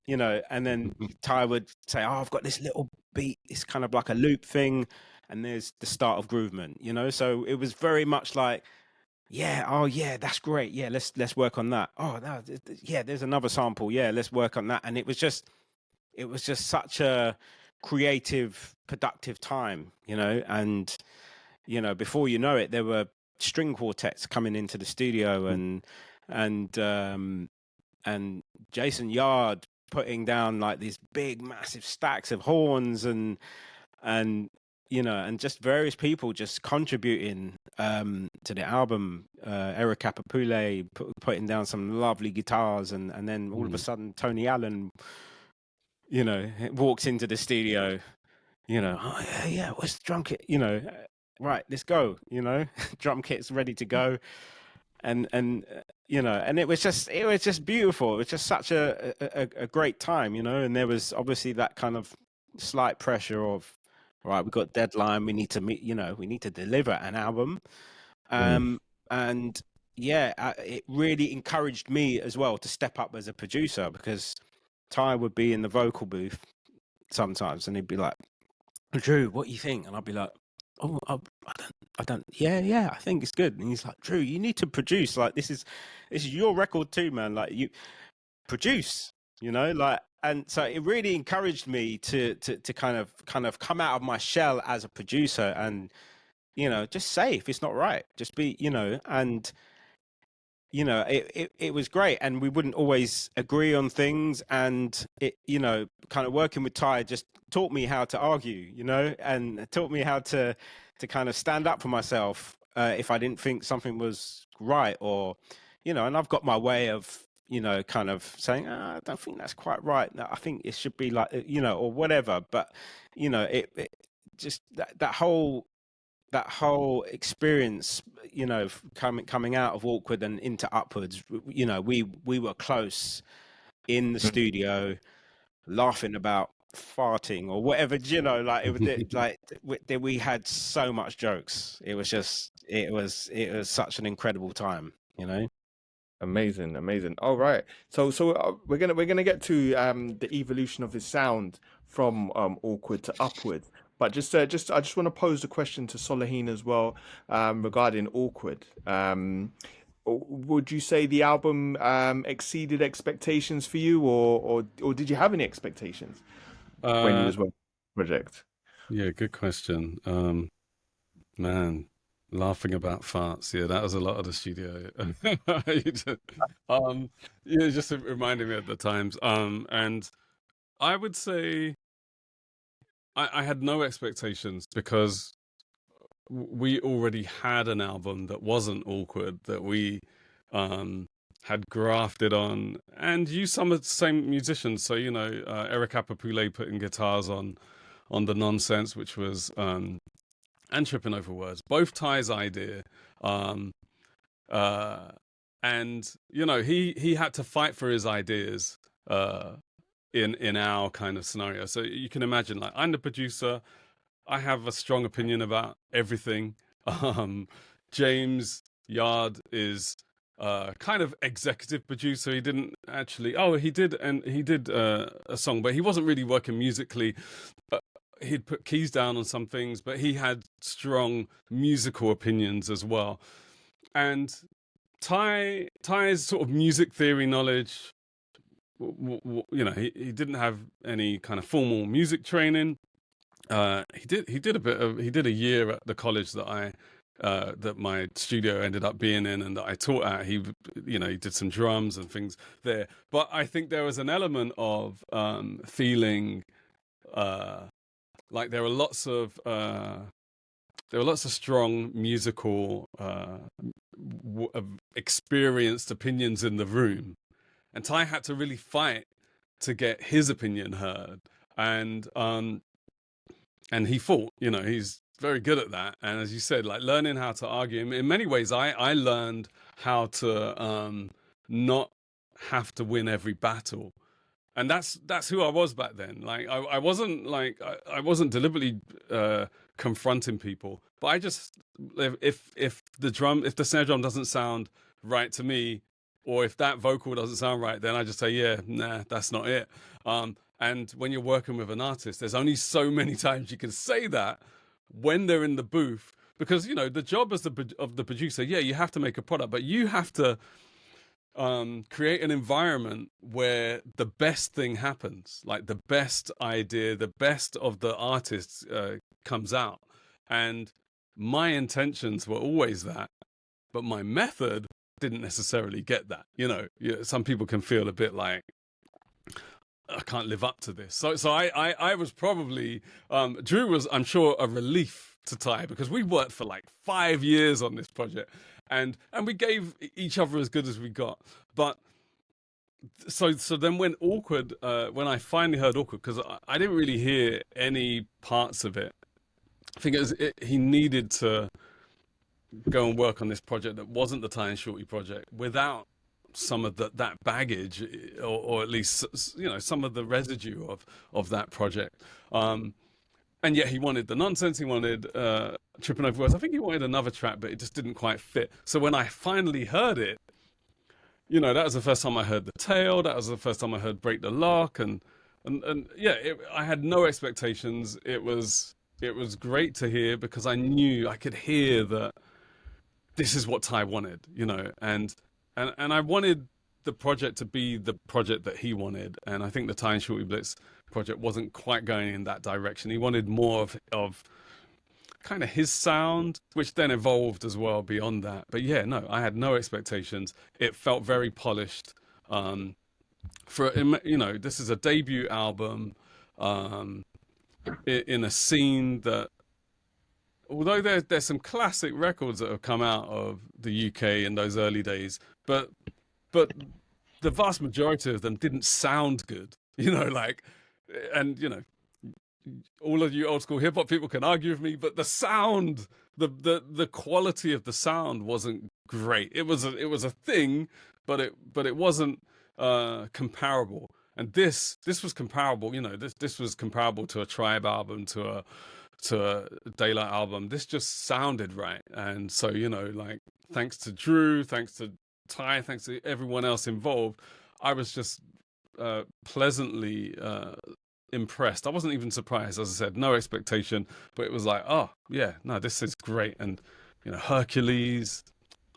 you know. And then Ty would say, oh, I've got this little beat. It's kind of like a loop thing, and there's the start of Groovement, you know. So it was very much like, that's great. Yeah, let's work on that. Oh, no, there's another sample. Yeah, let's work on that. And it was just such a creative, productive time, you know. And, you know, before you know it, there were string quartets coming into the studio, and Jason Yard putting down like these big, massive stacks of horns, and you know, and just various people just contributing to the album. Eric Capapule putting down some lovely guitars, and then all of a sudden Tony Allen, you know, walks into the studio, you know, oh yeah, where's the drum kit? You know, right, let's go, you know, drum kit's ready to go. And you know, and it was just beautiful. It was just such a great time, you know. And there was obviously that kind of slight pressure of, right, we've got deadline, we need to meet, you know, we need to deliver an album. And yeah, it really encouraged me as well to step up as a producer, because Ty would be in the vocal booth sometimes and he'd be like, Drew, what do you think? And I'd be like, oh, I don't, I think it's good. And he's like, Drew, you need to produce. Like, this is your record too, man. Like, you produce, you know, like. And so it really encouraged me to kind of come out of my shell as a producer, and, you know, just say if it's not right, just be, you know. And, you know, it was great, and we wouldn't always agree on things, and it, you know, kind of working with Ty just taught me how to argue, you know, and taught me how to kind of stand up for myself if I didn't think something was right, or, you know. And I've got my way of, you know, kind of saying, I don't think that's quite right. I think it should be like, you know, or whatever. But, you know, it just that whole experience, you know, coming out of Awkward and into Upwards, you know, we were close in the studio, laughing about farting or whatever, you know, like it was like we had so much jokes. It was just, it was such an incredible time, you know. Amazing, amazing. All right, so we're gonna get to the evolution of his sound from awkward to upward, but I just want to pose the question to Soliheen as well, regarding awkward. Would you say the album exceeded expectations for you, or did you have any expectations when you was working on the project? Yeah, good question. Man, laughing about farts. Yeah, that was a lot of the studio. Yeah, just reminding me at the times. And I would say I had no expectations because we already had an album that wasn't awkward, that we had grafted on and used some of the same musicians. So, you know, Eric Apapule putting guitars on the Nonsense, which was and Tripping Over Words, both Ty's idea. And you know, he had to fight for his ideas in our kind of scenario. So you can imagine, like, I'm the producer, I have a strong opinion about everything. James Yard is kind of executive producer. He didn't actually, he did a song, but he wasn't really working musically. He'd put keys down on some things, but he had strong musical opinions as well. And Ty's sort of music theory knowledge, you know, he didn't have any kind of formal music training. He did a year at the college that that my studio ended up being in and that I taught at. He did some drums and things there. But I think there was an element of feeling like there were lots of strong musical experienced opinions in the room, and Ty had to really fight to get his opinion heard. And he fought. You know, he's very good at that. And as you said, like, learning how to argue. In many ways, I learned how to not have to win every battle. And that's who I was back then. Like, I wasn't deliberately confronting people, but I just, if the snare drum doesn't sound right to me, or if that vocal doesn't sound right, then I just say, yeah, nah, that's not it. And when you're working with an artist, there's only so many times you can say that when they're in the booth, because, you know, the job of the producer, yeah, you have to make a product, but you have to create an environment where the best thing happens, like the best idea, the best of the artists comes out. And my intentions were always that, but my method didn't necessarily get that. You know, some people can feel a bit like, I can't live up to this. So I was probably, Drew was, I'm sure, a relief to Ty, because we worked for like 5 years on this project, and we gave each other as good as we got. But so then when I finally heard Awkward, because I didn't really hear any parts of it, I think he needed to go and work on this project that wasn't the Ty and Shorty project without some of that baggage, or at least, you know, some of the residue of that project. And yet he wanted the Nonsense, he wanted Tripping Over Words. I think he wanted another track, but it just didn't quite fit. So when I finally heard it, you know, that was the first time I heard The Tail, that was the first time I heard Break the Lock, and yeah, I had no expectations. It was great to hear, because I knew I could hear that this is what Ty wanted, you know, and I wanted the project to be the project that he wanted. And I think the Ty and Shorty Blitz project wasn't quite going in that direction. He wanted more of kind of his sound, which then evolved as well beyond that. But yeah, no, I had no expectations. It felt very polished. You know, this is a debut album in a scene that, although there's some classic records that have come out of the UK in those early days, but the vast majority of them didn't sound good, you know, like, and, you know, all of you old school hip hop people can argue with me, but the sound, the quality of the sound wasn't great. It was a thing, but it wasn't comparable. And this was comparable, you know, this was comparable to a Tribe album, to a Daylight album. This just sounded right. And so, you know, like, thanks to Drew, thanks to Ty, thanks to everyone else involved, I was just pleasantly impressed. I wasn't even surprised, as I said, no expectation, but it was like, oh yeah, no, this is great. And you know, Hercules,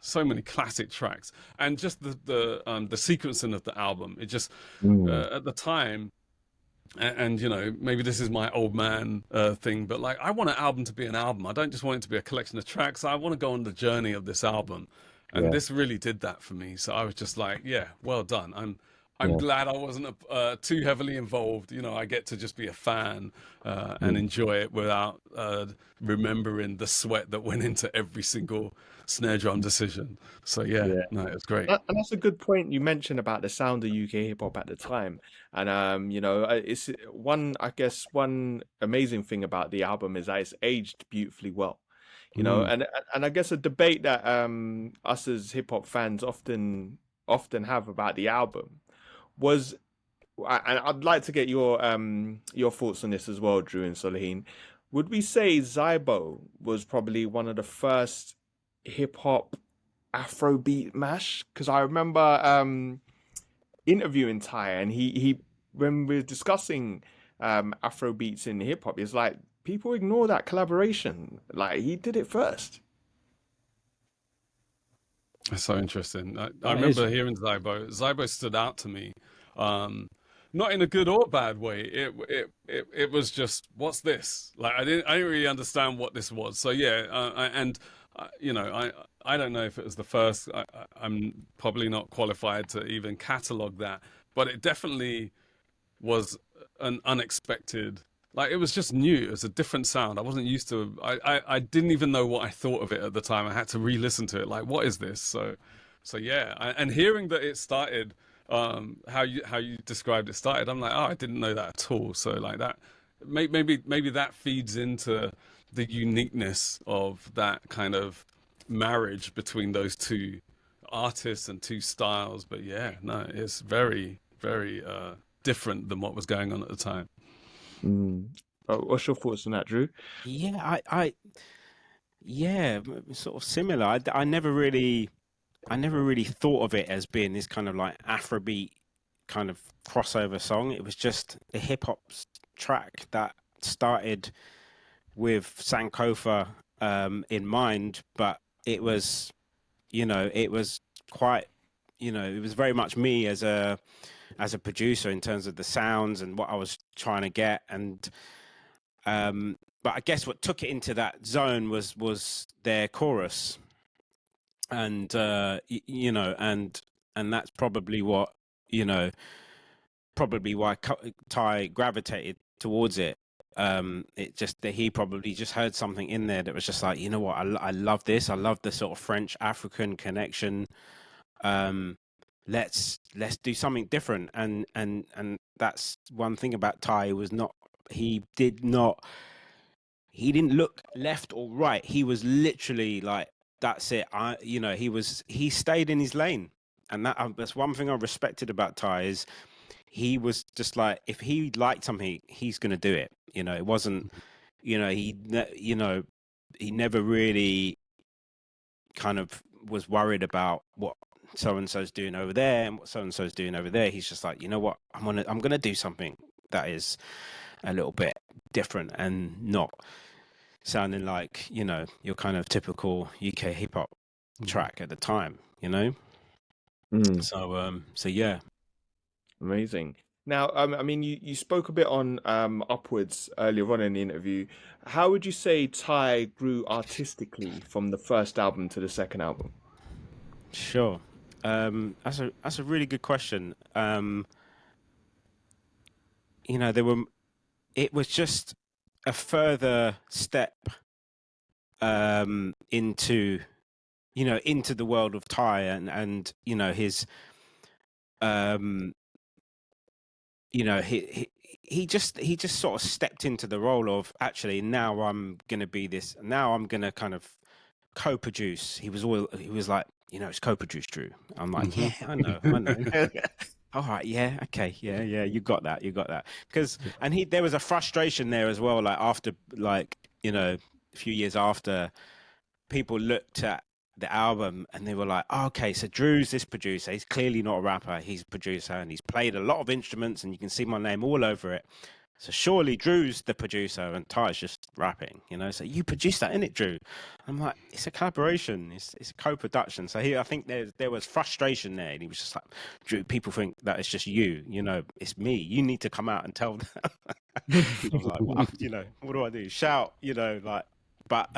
so many classic tracks, and just the sequencing of the album. It just at the time, and you know, maybe this is my old man thing, but like, I want an album to be an album. I don't just want it to be a collection of tracks. I want to go on the journey of this album, and this really did that for me. So I was just like, yeah, well done. I'm glad I wasn't too heavily involved. You know, I get to just be a fan and enjoy it without remembering the sweat that went into every single snare drum decision. So no, it was great. And that's a good point you mentioned about the sound of UK hip hop at the time. And you know, it's one amazing thing about the album is that it's aged beautifully well. You know, and I guess a debate that us as hip hop fans often have about the album was, and I'd like to get your thoughts on this as well, Drew and Soliheen. Would we say Zybo was probably one of the first hip hop Afrobeat mash? Because I remember interviewing Ty, and he when we were discussing Afrobeats in hip hop, it's like people ignore that collaboration. Like, he did it first. That's so interesting. I remember hearing Zybo. Zybo stood out to me, not in a good or bad way. It was just, what's this? Like, I didn't really understand what this was. So yeah, you know, I don't know if it was the first. I'm probably not qualified to even catalog that, but it definitely was an unexpected. Like, it was just new. It was a different sound. I wasn't used to. I didn't even know what I thought of it at the time. I had to re-listen to it. Like, what is this? So yeah. And hearing that it started, how you described it started, I'm like, oh, I didn't know that at all. So like that, maybe that feeds into the uniqueness of that kind of marriage between those two artists and two styles. But yeah, no, it's very, very different than what was going on at the time. What's your thoughts on that, Drew? Yeah, sort of similar. I never really thought of it as being this kind of like Afrobeat kind of crossover song. It was just a hip hop track that started with Sankofa in mind, but it was, you know, it was quite, you know, it was very much me as a producer in terms of the sounds and what I was trying to get. And but I guess what took it into that zone was their chorus, and you know, and that's probably what, you know, probably why Ty gravitated towards it. It just that he probably just heard something in there that was just like, you know what, I love this. I love the sort of French African connection. Let's do something different. And that's one thing about Ty, was not, he didn't look left or right. He was literally like, that's it. You know, he stayed in his lane. And that's one thing I respected about Ty, is he was just like, if he liked something, he's going to do it. You know, it wasn't, you know, he never really kind of was worried about what so-and-so's doing over there and what so-and-so's doing over there. He's just like, you know what, I'm gonna do something that is a little bit different and not sounding like, you know, your kind of typical UK hip hop track at the time, you know. So yeah. Amazing. Now, I mean, you spoke a bit on Upwards earlier on in the interview. How would you say Ty grew artistically from the first album to the second album? Sure. That's a really good question. You know, it was just a further step into, you know, into the world of Ty, and you know, his you know, he just sort of stepped into the role of, actually, now I'm gonna be this. Now I'm gonna kind of co-produce. He was like, you know, it's co-produced, Drew. I'm like, yeah, I know. all right, yeah, okay, yeah, you got that. Because there was a frustration there as well. Like after, like, you know, a few years after, people looked at the album and they were like, oh, okay, so Drew's this producer. He's clearly not a rapper. He's a producer and he's played a lot of instruments and you can see my name all over it. So surely Drew's the producer and Ty's just rapping, you know? So you produced that, innit, Drew? I'm like, it's a collaboration. It's a co-production. So I think there was frustration there. And he was just like, Drew, people think that it's just you, you know, it's me. You need to come out and tell them. I was like, well, you know, what do I do? Shout, you know, like, but,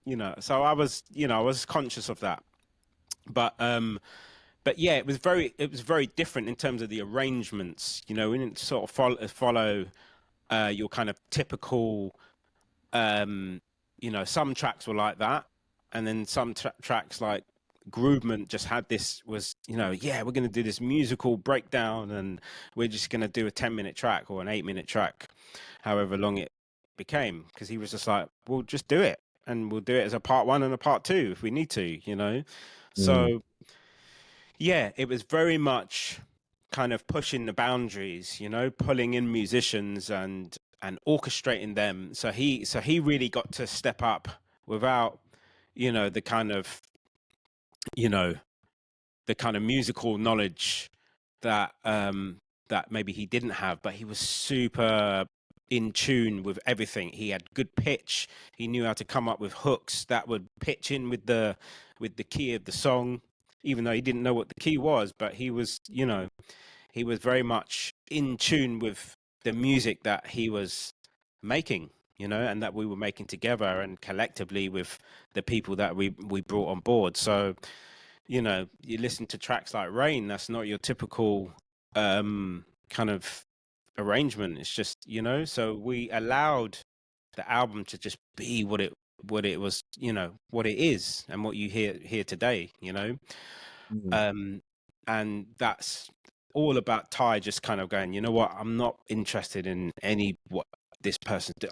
you know, so I was conscious of that. But yeah, it was very different in terms of the arrangements. You know, we didn't sort of follow your kind of typical, you know, some tracks were like that, and then some tracks like Groovement just had this, was, you know, yeah, we're going to do this musical breakdown and we're just going to do a 10-minute track or an 8-minute track, however long it became, because he was just like, we'll just do it and we'll do it as a part 1 and a part 2 if we need to, you know. So yeah, it was very much kind of pushing the boundaries, you know, pulling in musicians and orchestrating them. So he really got to step up without, you know, the kind of, you know, the kind of musical knowledge that that maybe he didn't have, but he was super in tune with everything. He had good pitch. He knew how to come up with hooks that would pitch in with the key of the song, even though he didn't know what the key was, but he was, you know, he was very much in tune with the music that he was making, you know, and that we were making together and collectively with the people that we brought on board. So, you know, you listen to tracks like Rain, that's not your typical kind of arrangement. It's just, you know, so we allowed the album to just be what it was, you know, what it is and what you hear today, you know. And that's all about Ty just kind of going, you know what, I'm not interested in any what this person do.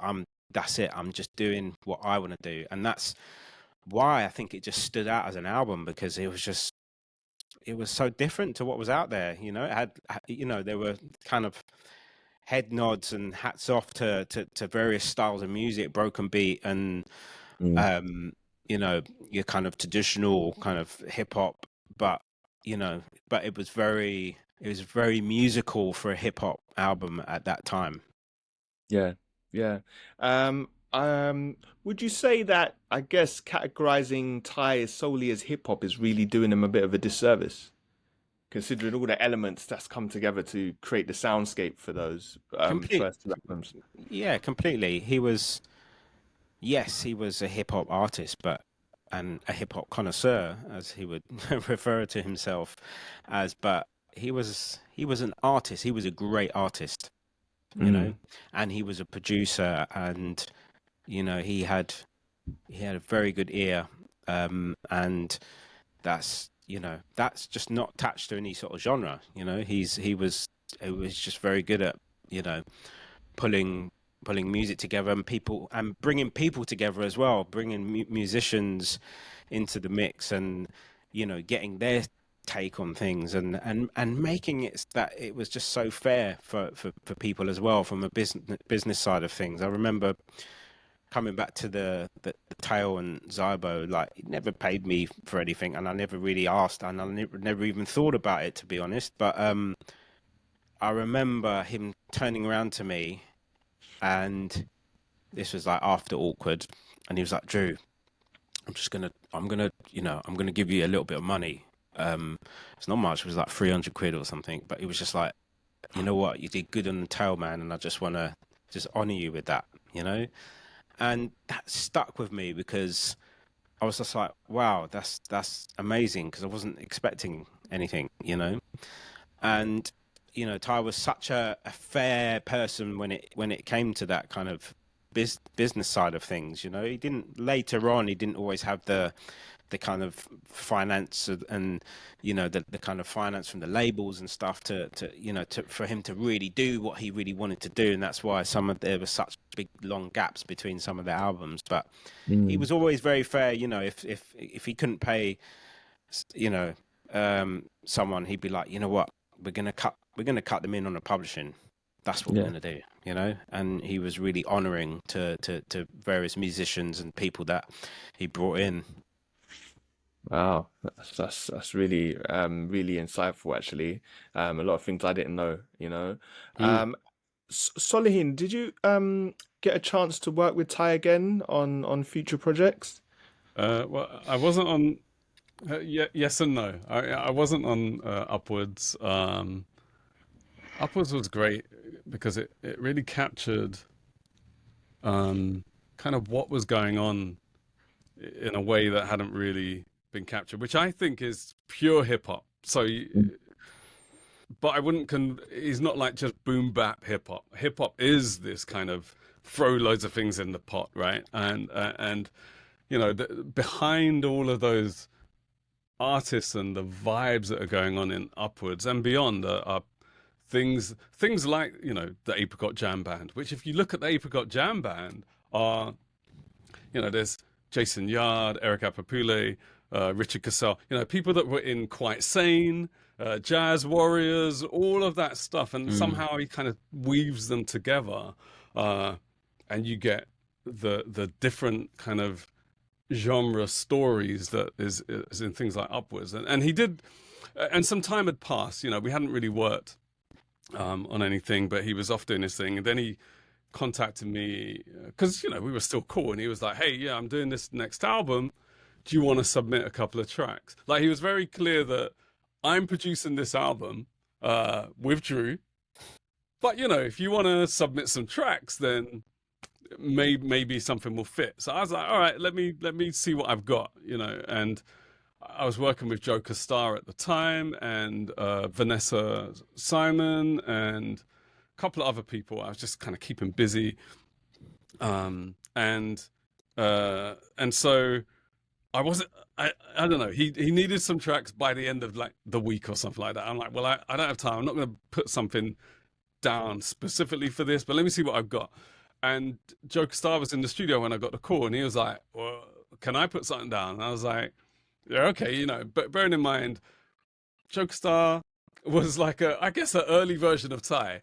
That's it. I'm just doing what I want to do. And that's why I think it just stood out as an album, because it was so different to what was out there. You know, it had, you know, there were kind of head nods and hats off to various styles of music, broken beat and you know, your kind of traditional kind of hip hop, but you know, but it was very musical for a hip hop album at that time. Yeah, yeah. Would you say that, I guess, categorizing Ty solely as hip hop is really doing him a bit of a disservice, considering all the elements that's come together to create the soundscape for those first two albums? Yeah, completely. He was a hip hop artist, and a hip hop connoisseur, as he would refer to himself as. But he was an artist. He was a great artist, you know, and he was a producer, and you know, he had a very good ear, and that's, you know, that's just not attached to any sort of genre. You know, he was just very good at, you know, pulling music together and bringing people together as well, bringing musicians into the mix and, you know, getting their take on things and making it that it was just so fair for people as well from a business side of things. I remember coming back to the Tail and Zybo, like, he never paid me for anything and I never really asked and I never even thought about it, to be honest. But I remember him turning around to me, and this was like after Awkward, and he was like, Drew, I'm gonna give you a little bit of money. It's not much, it was like 300 quid or something, but he was just like, you know what, you did good on the Tail, man, and I just want to just honor you with that, you know. And that stuck with me because I was just like, wow, that's amazing, because I wasn't expecting anything, you know. And you know, Ty was such a fair person when it came to that kind of business side of things. You know, he didn't always have the kind of finance and you know the kind of finance from the labels and stuff to you know for him to really do what he really wanted to do, and that's why there were such big long gaps between some of the albums. But he was always very fair. You know, if he couldn't pay, you know, someone, he'd be like, you know what, we're gonna cut cut them in on the publishing. That's what we're gonna do, you know. And he was really honouring to various musicians and people that he brought in. Wow, that's really really insightful actually. A lot of things I didn't know, you know. Soliheen, did you get a chance to work with Ty again on future projects? Well, I wasn't on. Yes and no. I wasn't on Upwards. Upwards was great because it really captured kind of what was going on in a way that hadn't really been captured, which I think is pure hip hop. So, but I wouldn't. He's not like just boom bap hip hop. Hip hop is this kind of throw loads of things in the pot, right? And you know, behind all of those artists and the vibes that are going on in Upwards and beyond are things like, you know, the Apricot Jam Band, which if you look at the Apricot Jam Band are, you know, there's Jason Yard, Eric Apapule, Richard Cassell, you know, people that were in Quite Sane, Jazz Warriors, all of that stuff. And somehow he kind of weaves them together and you get the different kind of genre stories that is in things like Upwards. And he did, and some time had passed, you know, we hadn't really worked on anything, but he was off doing his thing. And then he contacted me because, you know, we were still cool. And he was like, hey, yeah, I'm doing this next album. Do you want to submit a couple of tracks? Like, he was very clear that I'm producing this album with Drew. But, you know, if you want to submit some tracks, then maybe something will fit. So I was like, all right, let me see what I've got, you know. And I was working with Joker Star at the time and Vanessa Simon and a couple of other people. I was just kind of keeping busy. And so I wasn't, I don't know, he needed some tracks by the end of like the week or something like that. I'm like, well, I don't have time. I'm not going to put something down specifically for this, but let me see what I've got. And Joker Star was in the studio when I got the call and he was like, well, can I put something down? And I was like, yeah, okay, you know, but bearing in mind, Joker Star was like I guess an early version of Ty,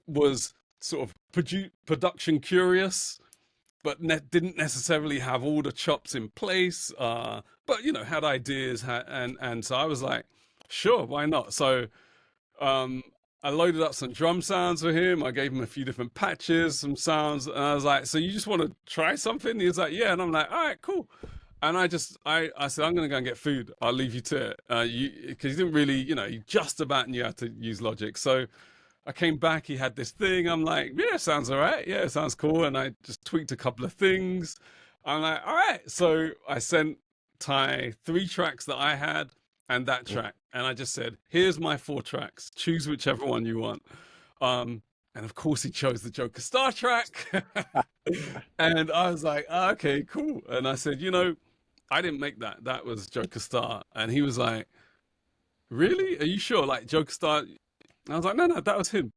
was sort of production curious, but didn't necessarily have all the chops in place, but, you know, had ideas, and so I was like, sure, why not? So I loaded up some drum sounds for him. I gave him a few different patches, some sounds, and I was like, so you just want to try something? He was like, yeah, and I'm like, all right, cool. And I said, I'm going to go and get food. I'll leave you to it. Because he didn't really, you know, he just about knew how to use Logic. So I came back, he had this thing. I'm like, yeah, sounds all right. Yeah, sounds cool. And I just tweaked a couple of things. I'm like, all right. So I sent Ty 3 tracks that I had and that track. And I just said, here's my 4 tracks. Choose whichever one you want. And of course he chose the Joker Star track. And I was like, oh, okay, cool. And I said, you know, I didn't make that. That was Joker Star. And he was like, really? Are you sure? Like Joker Star? And I was like, no, that was him.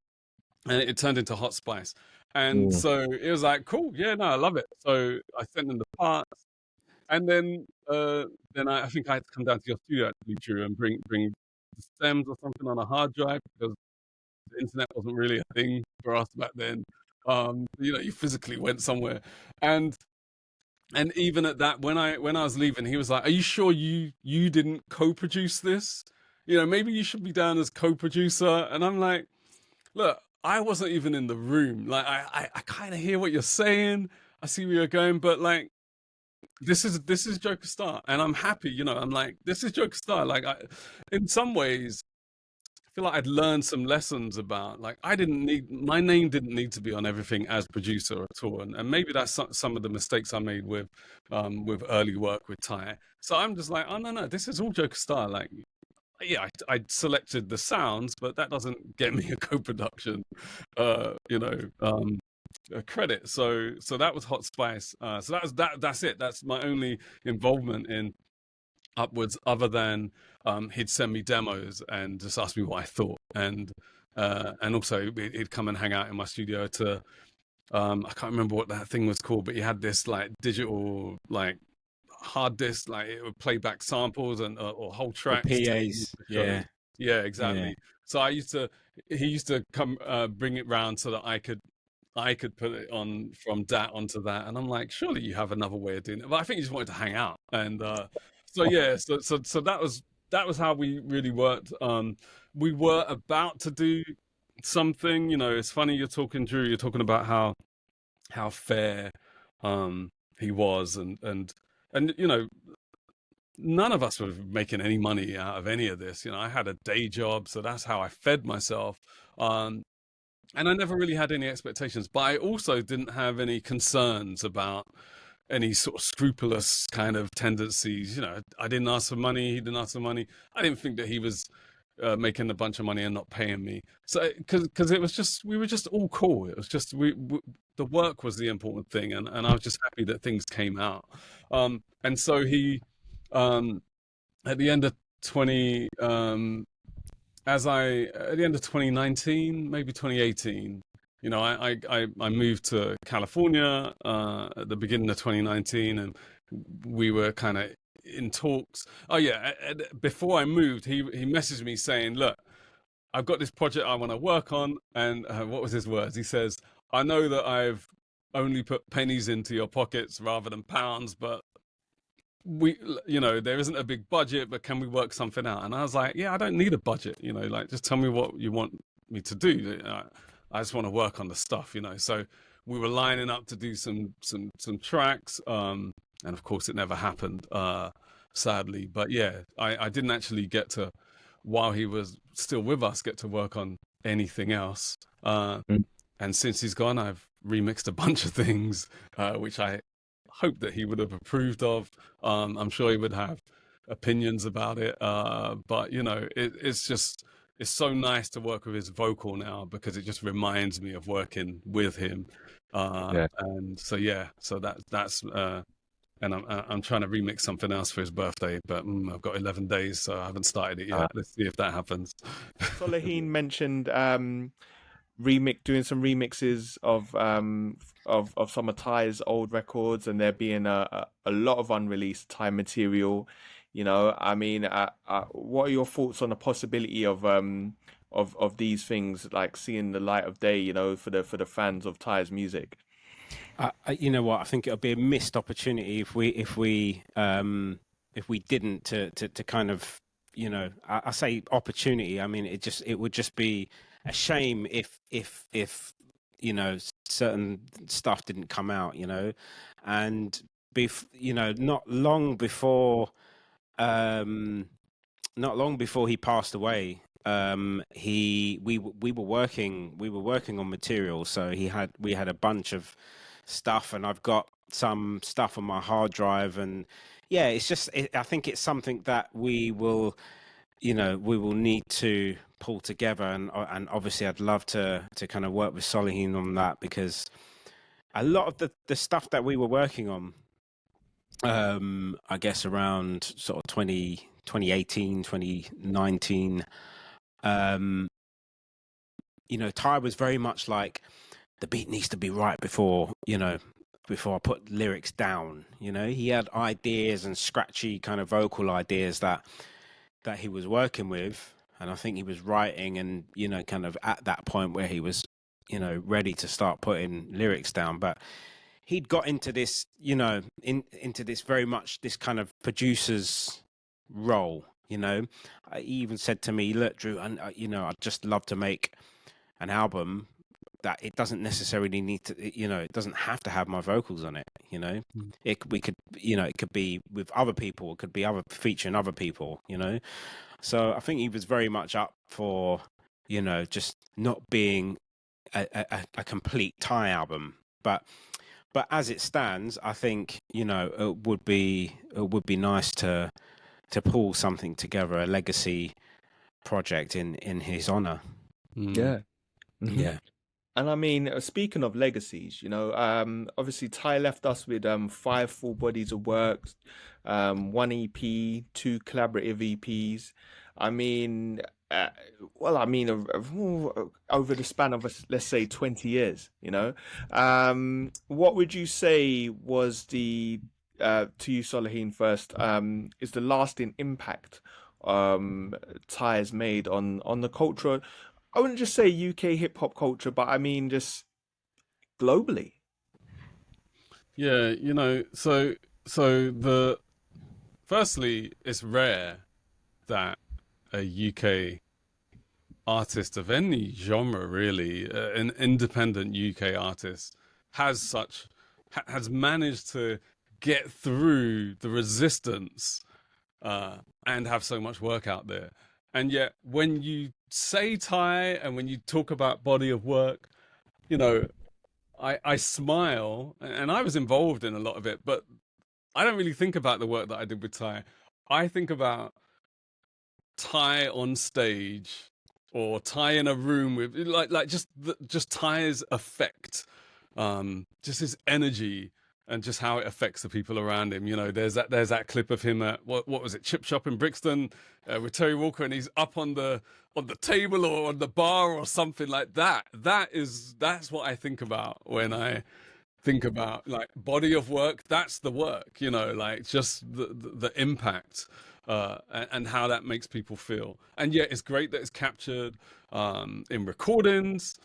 And it turned into Hot Spice. And so it was like, cool. Yeah, no, I love it. So I sent him the parts. And then I think I had to come down to your studio actually, Drew, and bring the stems or something on a hard drive because the internet wasn't really a thing for us back then. You know, you physically went somewhere. And even at that, when I was leaving, he was like, are you sure you didn't co-produce this? You know, maybe you should be down as co-producer. And I'm like, look, I wasn't even in the room. Like, I kind of hear what you're saying. I see where you're going, but like, this is Joker Star. And I'm happy, you know, I'm like, this is Joker Star. Like, in some ways, I feel like I'd learned some lessons about, like, my name didn't need to be on everything as producer at all. And maybe that's some of the mistakes I made with early work with Ty. So I'm just like, oh, no, this is all Joker Star. Like, yeah, I selected the sounds, but that doesn't get me a co-production, you know, credit. So that was Hot Spice. So that's it. That's my only involvement in Upwards, other than he'd send me demos and just ask me what I thought, and also he'd come and hang out in my studio to I can't remember what that thing was called, but he had this like digital like hard disk, like it would play back samples and or whole tracks. The PAs, yeah, exactly. Yeah. So he used to come bring it round so that I could put it on from that onto that, and I'm like, surely you have another way of doing it. But I think he just wanted to hang out, and so yeah, so that was how we really worked. We were about to do something, you know. It's funny you're talking, Drew. You're talking about how fair he was, and you know, none of us were making any money out of any of this. You know, I had a day job, so that's how I fed myself. And I never really had any expectations, but I also didn't have any concerns about any sort of scrupulous kind of tendencies. You know, I didn't ask for money. He didn't ask for money. I didn't think that he was making a bunch of money and not paying me. So, because it was just, we were just all cool. It was just, the work was the important thing. And I was just happy that things came out. And so he, at the end of 2019, maybe 2018, you know, I moved to California at the beginning of 2019, and we were kind of in talks. Oh yeah, before I moved, he messaged me saying, "Look, I've got this project I want to work on," and what was his words? He says, "I know that I've only put pennies into your pockets rather than pounds, but you know, there isn't a big budget, but can we work something out?" And I was like, yeah, I don't need a budget, you know, like, just tell me what you want me to do. I just want to work on the stuff, you know. So we were lining up to do some tracks, and of course it never happened, sadly. But yeah, I didn't actually get to, while he was still with us, get to work on anything else. And since he's gone, I've remixed a bunch of things, which I hope that he would have approved of. I'm sure he would have opinions about it, but you know, it's so nice to work with his vocal now, because it just reminds me of working with him. And so yeah, so that's and I'm trying to remix something else for his birthday, but I've got 11 days, so I haven't started it yet. Let's see if that happens. Soliheen mentioned doing some remixes of some of Ty's old records, and there being a lot of unreleased Ty material. You know, I mean, what are your thoughts on the possibility of these things like seeing the light of day? You know, for the fans of Ty's music. You know what? I think it'll be a missed opportunity if we didn't to kind of, you know, I say opportunity. I mean, it would just be a shame if you know, certain stuff didn't come out, you know, and you know, not long before he passed away, we were working on material, so we had a bunch of stuff, and I've got some stuff on my hard drive, and yeah, it's just, I think it's something that we will need to pull together, and obviously I'd love to kind of work with Soliheen on that, because a lot of the stuff that we were working on, I guess around sort of 2018, 2019, you know, Ty was very much like, the beat needs to be right before I put lyrics down. You know, he had ideas and scratchy kind of vocal ideas that he was working with, and I think he was writing, and, you know, kind of at that point where he was, you know, ready to start putting lyrics down. But he'd got into this, you know, into this very much this kind of producer's role, you know. He even said to me, "Look, Drew, and you know, I'd just love to make an album that it doesn't necessarily need to, you know, it doesn't have to have my vocals on it, you know. It could be with other people, it could be featuring other people, you know." So I think he was very much up for, you know, just not being a complete Ty album, but as it stands, I think, you know, it would be nice to pull something together, a legacy project in his honor. Yeah. Yeah. And I mean, speaking of legacies, you know, obviously Ty left us with 5 full bodies of work, 1 EP, 2 collaborative EPs. I mean, over the span of, let's say, 20 years, you know, what would you say was the, to you, Soliheen, first, is the lasting impact Ty has made on the culture. I wouldn't just say UK hip hop culture, but I mean just globally. Yeah, you know, so the firstly, it's rare that a UK artist of any genre, really, an independent UK artist, has managed to get through the resistance and have so much work out there. And yet, when you say Ty and when you talk about body of work, you know, I smile, and I was involved in a lot of it, but I don't really think about the work that I did with Ty. I think about Ty on stage or Ty in a room with like just Ty's effect, just his energy and just how it affects the people around him. You know, there's that clip of him at what was it, Chip Shop in Brixton, with Terry Walker, and he's up on the table or on the bar or something like that. That's what I think about when I think about like body of work. That's the work, you know, like just the impact and how that makes people feel. And yeah, it's great that it's captured in recordings.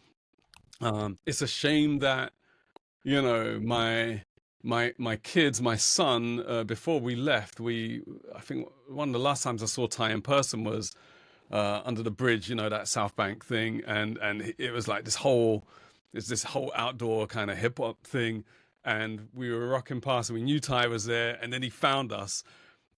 It's a shame that, you know, my kids, my son, before we left, I think one of the last times I saw Ty in person was under the bridge, you know, that South Bank thing, and it was like this whole outdoor kind of hip hop thing, and we were rocking past, and we knew Ty was there, and then he found us,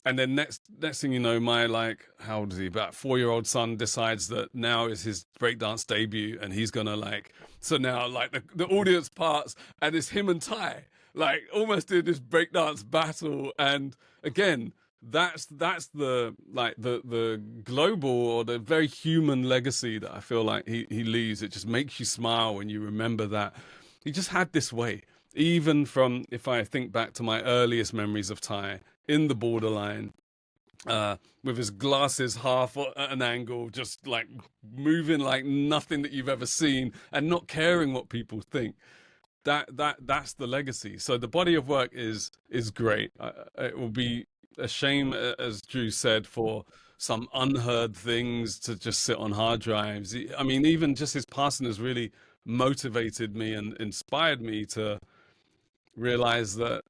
and then next thing you know, my like, how old is he? About 4-year-old son decides that now is his breakdance debut, and he's gonna like, so now like the audience parts, and it's him and Ty, like almost did this breakdance battle, and again, that's the like the global or the very human legacy that I feel like he leaves. It just makes you smile when you remember that he just had this way. Even from, if I think back to my earliest memories of Ty in the Borderline, with his glasses half at an angle, just like moving like nothing that you've ever seen, and not caring what people think. That's the legacy. So the body of work is great. It will be a shame, as Drew said, for some unheard things to just sit on hard drives. I mean, even just his passing has really motivated me and inspired me to realize that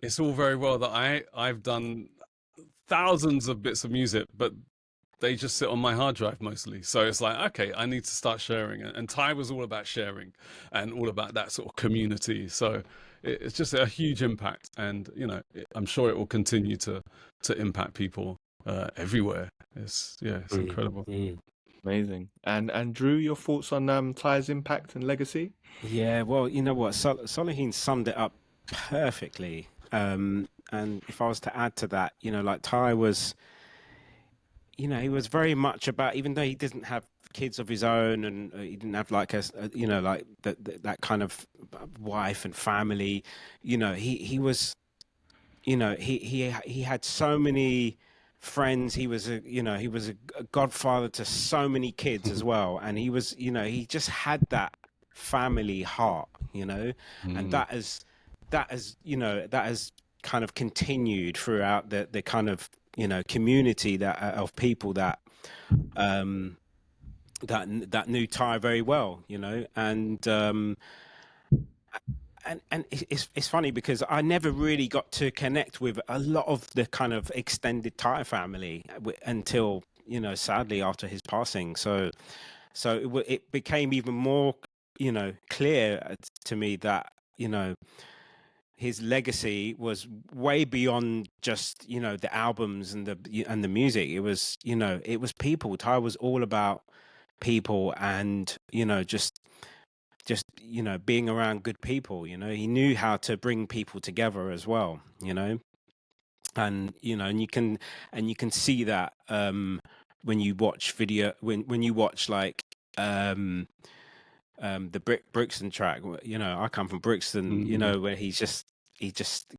it's all very well that I've done thousands of bits of music, but they just sit on my hard drive mostly. So it's like, okay, I need to start sharing it. And Ty was all about sharing and all about that sort of community. So it's just a huge impact. And, you know, I'm sure it will continue to impact people everywhere. It's incredible. Amazing. And Drew, your thoughts on Ty's impact and legacy? Yeah, well, you know what, Soliheen summed it up perfectly. And if I was to add to that, you know, like Ty was, you know, he was very much about, even though he didn't have kids of his own, and he didn't have like a you know, like that kind of wife and family, you know, he was, you know, he had so many friends. He was a godfather to so many kids as well, and he was, you know, he just had that family heart, you know, and that has you know, that has kind of continued throughout the kind of, you know, community that of people that that knew Ty very well, you know, and it's funny because I never really got to connect with a lot of the kind of extended Ty family until, you know, sadly after his passing. So it became even more, you know, clear to me that, you know, his legacy was way beyond just, you know, the albums and the music. It was, you know, it was people. Ty was all about people, and, you know, just you know, being around good people. You know, he knew how to bring people together as well, you know, and, you know, and you can see that when you watch when you watch like the Brixton track. You know, I come from Brixton, you know, where he just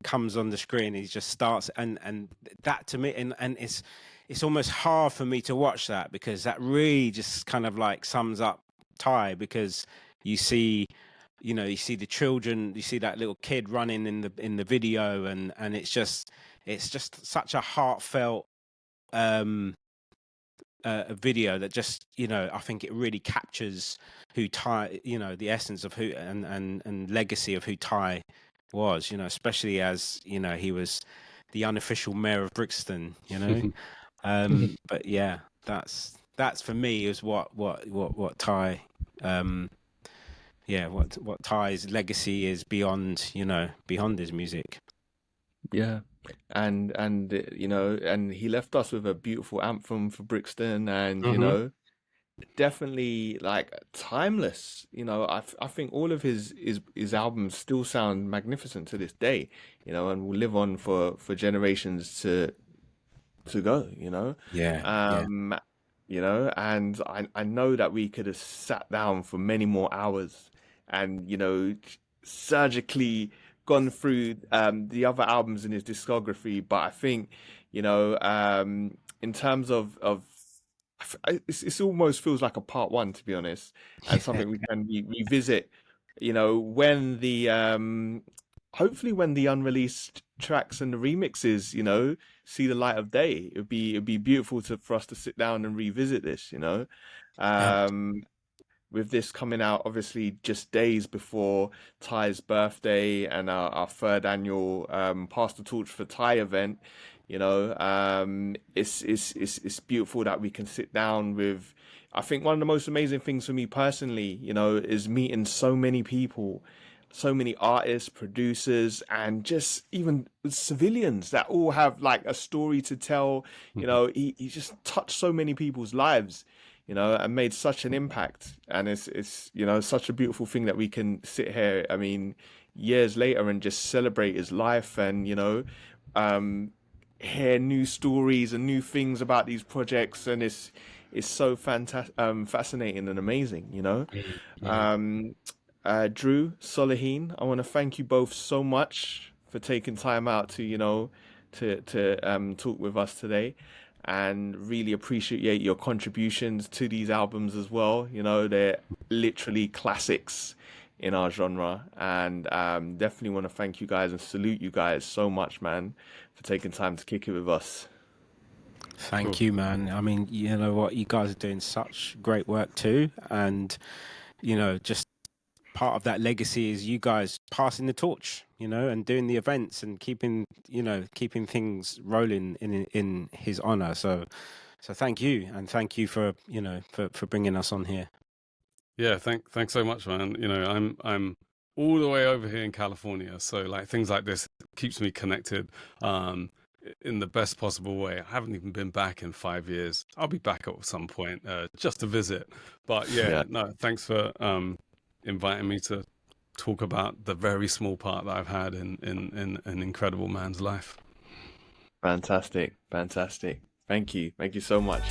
comes on the screen, he just starts, and that to me, and it's almost hard for me to watch that, because that really just kind of like sums up Ty, because you see, you know, you see the children, you see that little kid running in the video, and it's just such a heartfelt a video that just, you know, I think it really captures who Ty, you know, the essence of who and legacy of who Ty was, you know, especially as, you know, he was the unofficial mayor of Brixton, you know. But yeah, that's for me is what Ty, yeah, what Ty's legacy is beyond, you know, beyond his music. Yeah. And you know, and he left us with a beautiful anthem for Brixton, and you know, definitely like timeless. You know, I think all of his albums still sound magnificent to this day, you know, and will live on for generations to go, you know. Yeah. You know, and I know that we could have sat down for many more hours and, you know, surgically gone through the other albums in his discography, but I think, you know, in terms of it's almost feels like a part one, to be honest, and something we can revisit, you know, when the hopefully when the unreleased tracks and the remixes, you know, see the light of day. It'd be beautiful for us to sit down and revisit this, you know. Yeah. With this coming out obviously just days before Ty's birthday and our third annual Pass the Torch for Ty event, you know, it's beautiful that we can sit down with. I think one of the most amazing things for me personally, you know, is meeting so many people, so many artists, producers, and just even civilians that all have like a story to tell. You know, he just touched so many people's lives, you know, and made such an impact. And it's you know, such a beautiful thing that we can sit here, I mean, years later and just celebrate his life and, you know, hear new stories and new things about these projects. And it's so fantastic, fascinating and amazing, you know. Drew, Soliheen, I want to thank you both so much for taking time out to, you know, to talk with us today, and really appreciate your contributions to these albums as well. You know, they're literally classics in our genre, and definitely want to thank you guys and salute you guys so much, man, for taking time to kick it with us. Thank you, man. I mean, you know what, you guys are doing such great work too, and you know, just part of that legacy is you guys passing the torch, you know, and doing the events and keeping things rolling in his honor. So thank you, and thank you for, you know, for bringing us on here. Yeah, thanks so much, man. You know, I'm all the way over here in California, so like things like this keeps me connected in the best possible way. I haven't even been back in 5 years. I'll be back at some point just to visit. But yeah, no, thanks for inviting me to talk about the very small part that I've had in an incredible man's life. Fantastic. Thank you so much.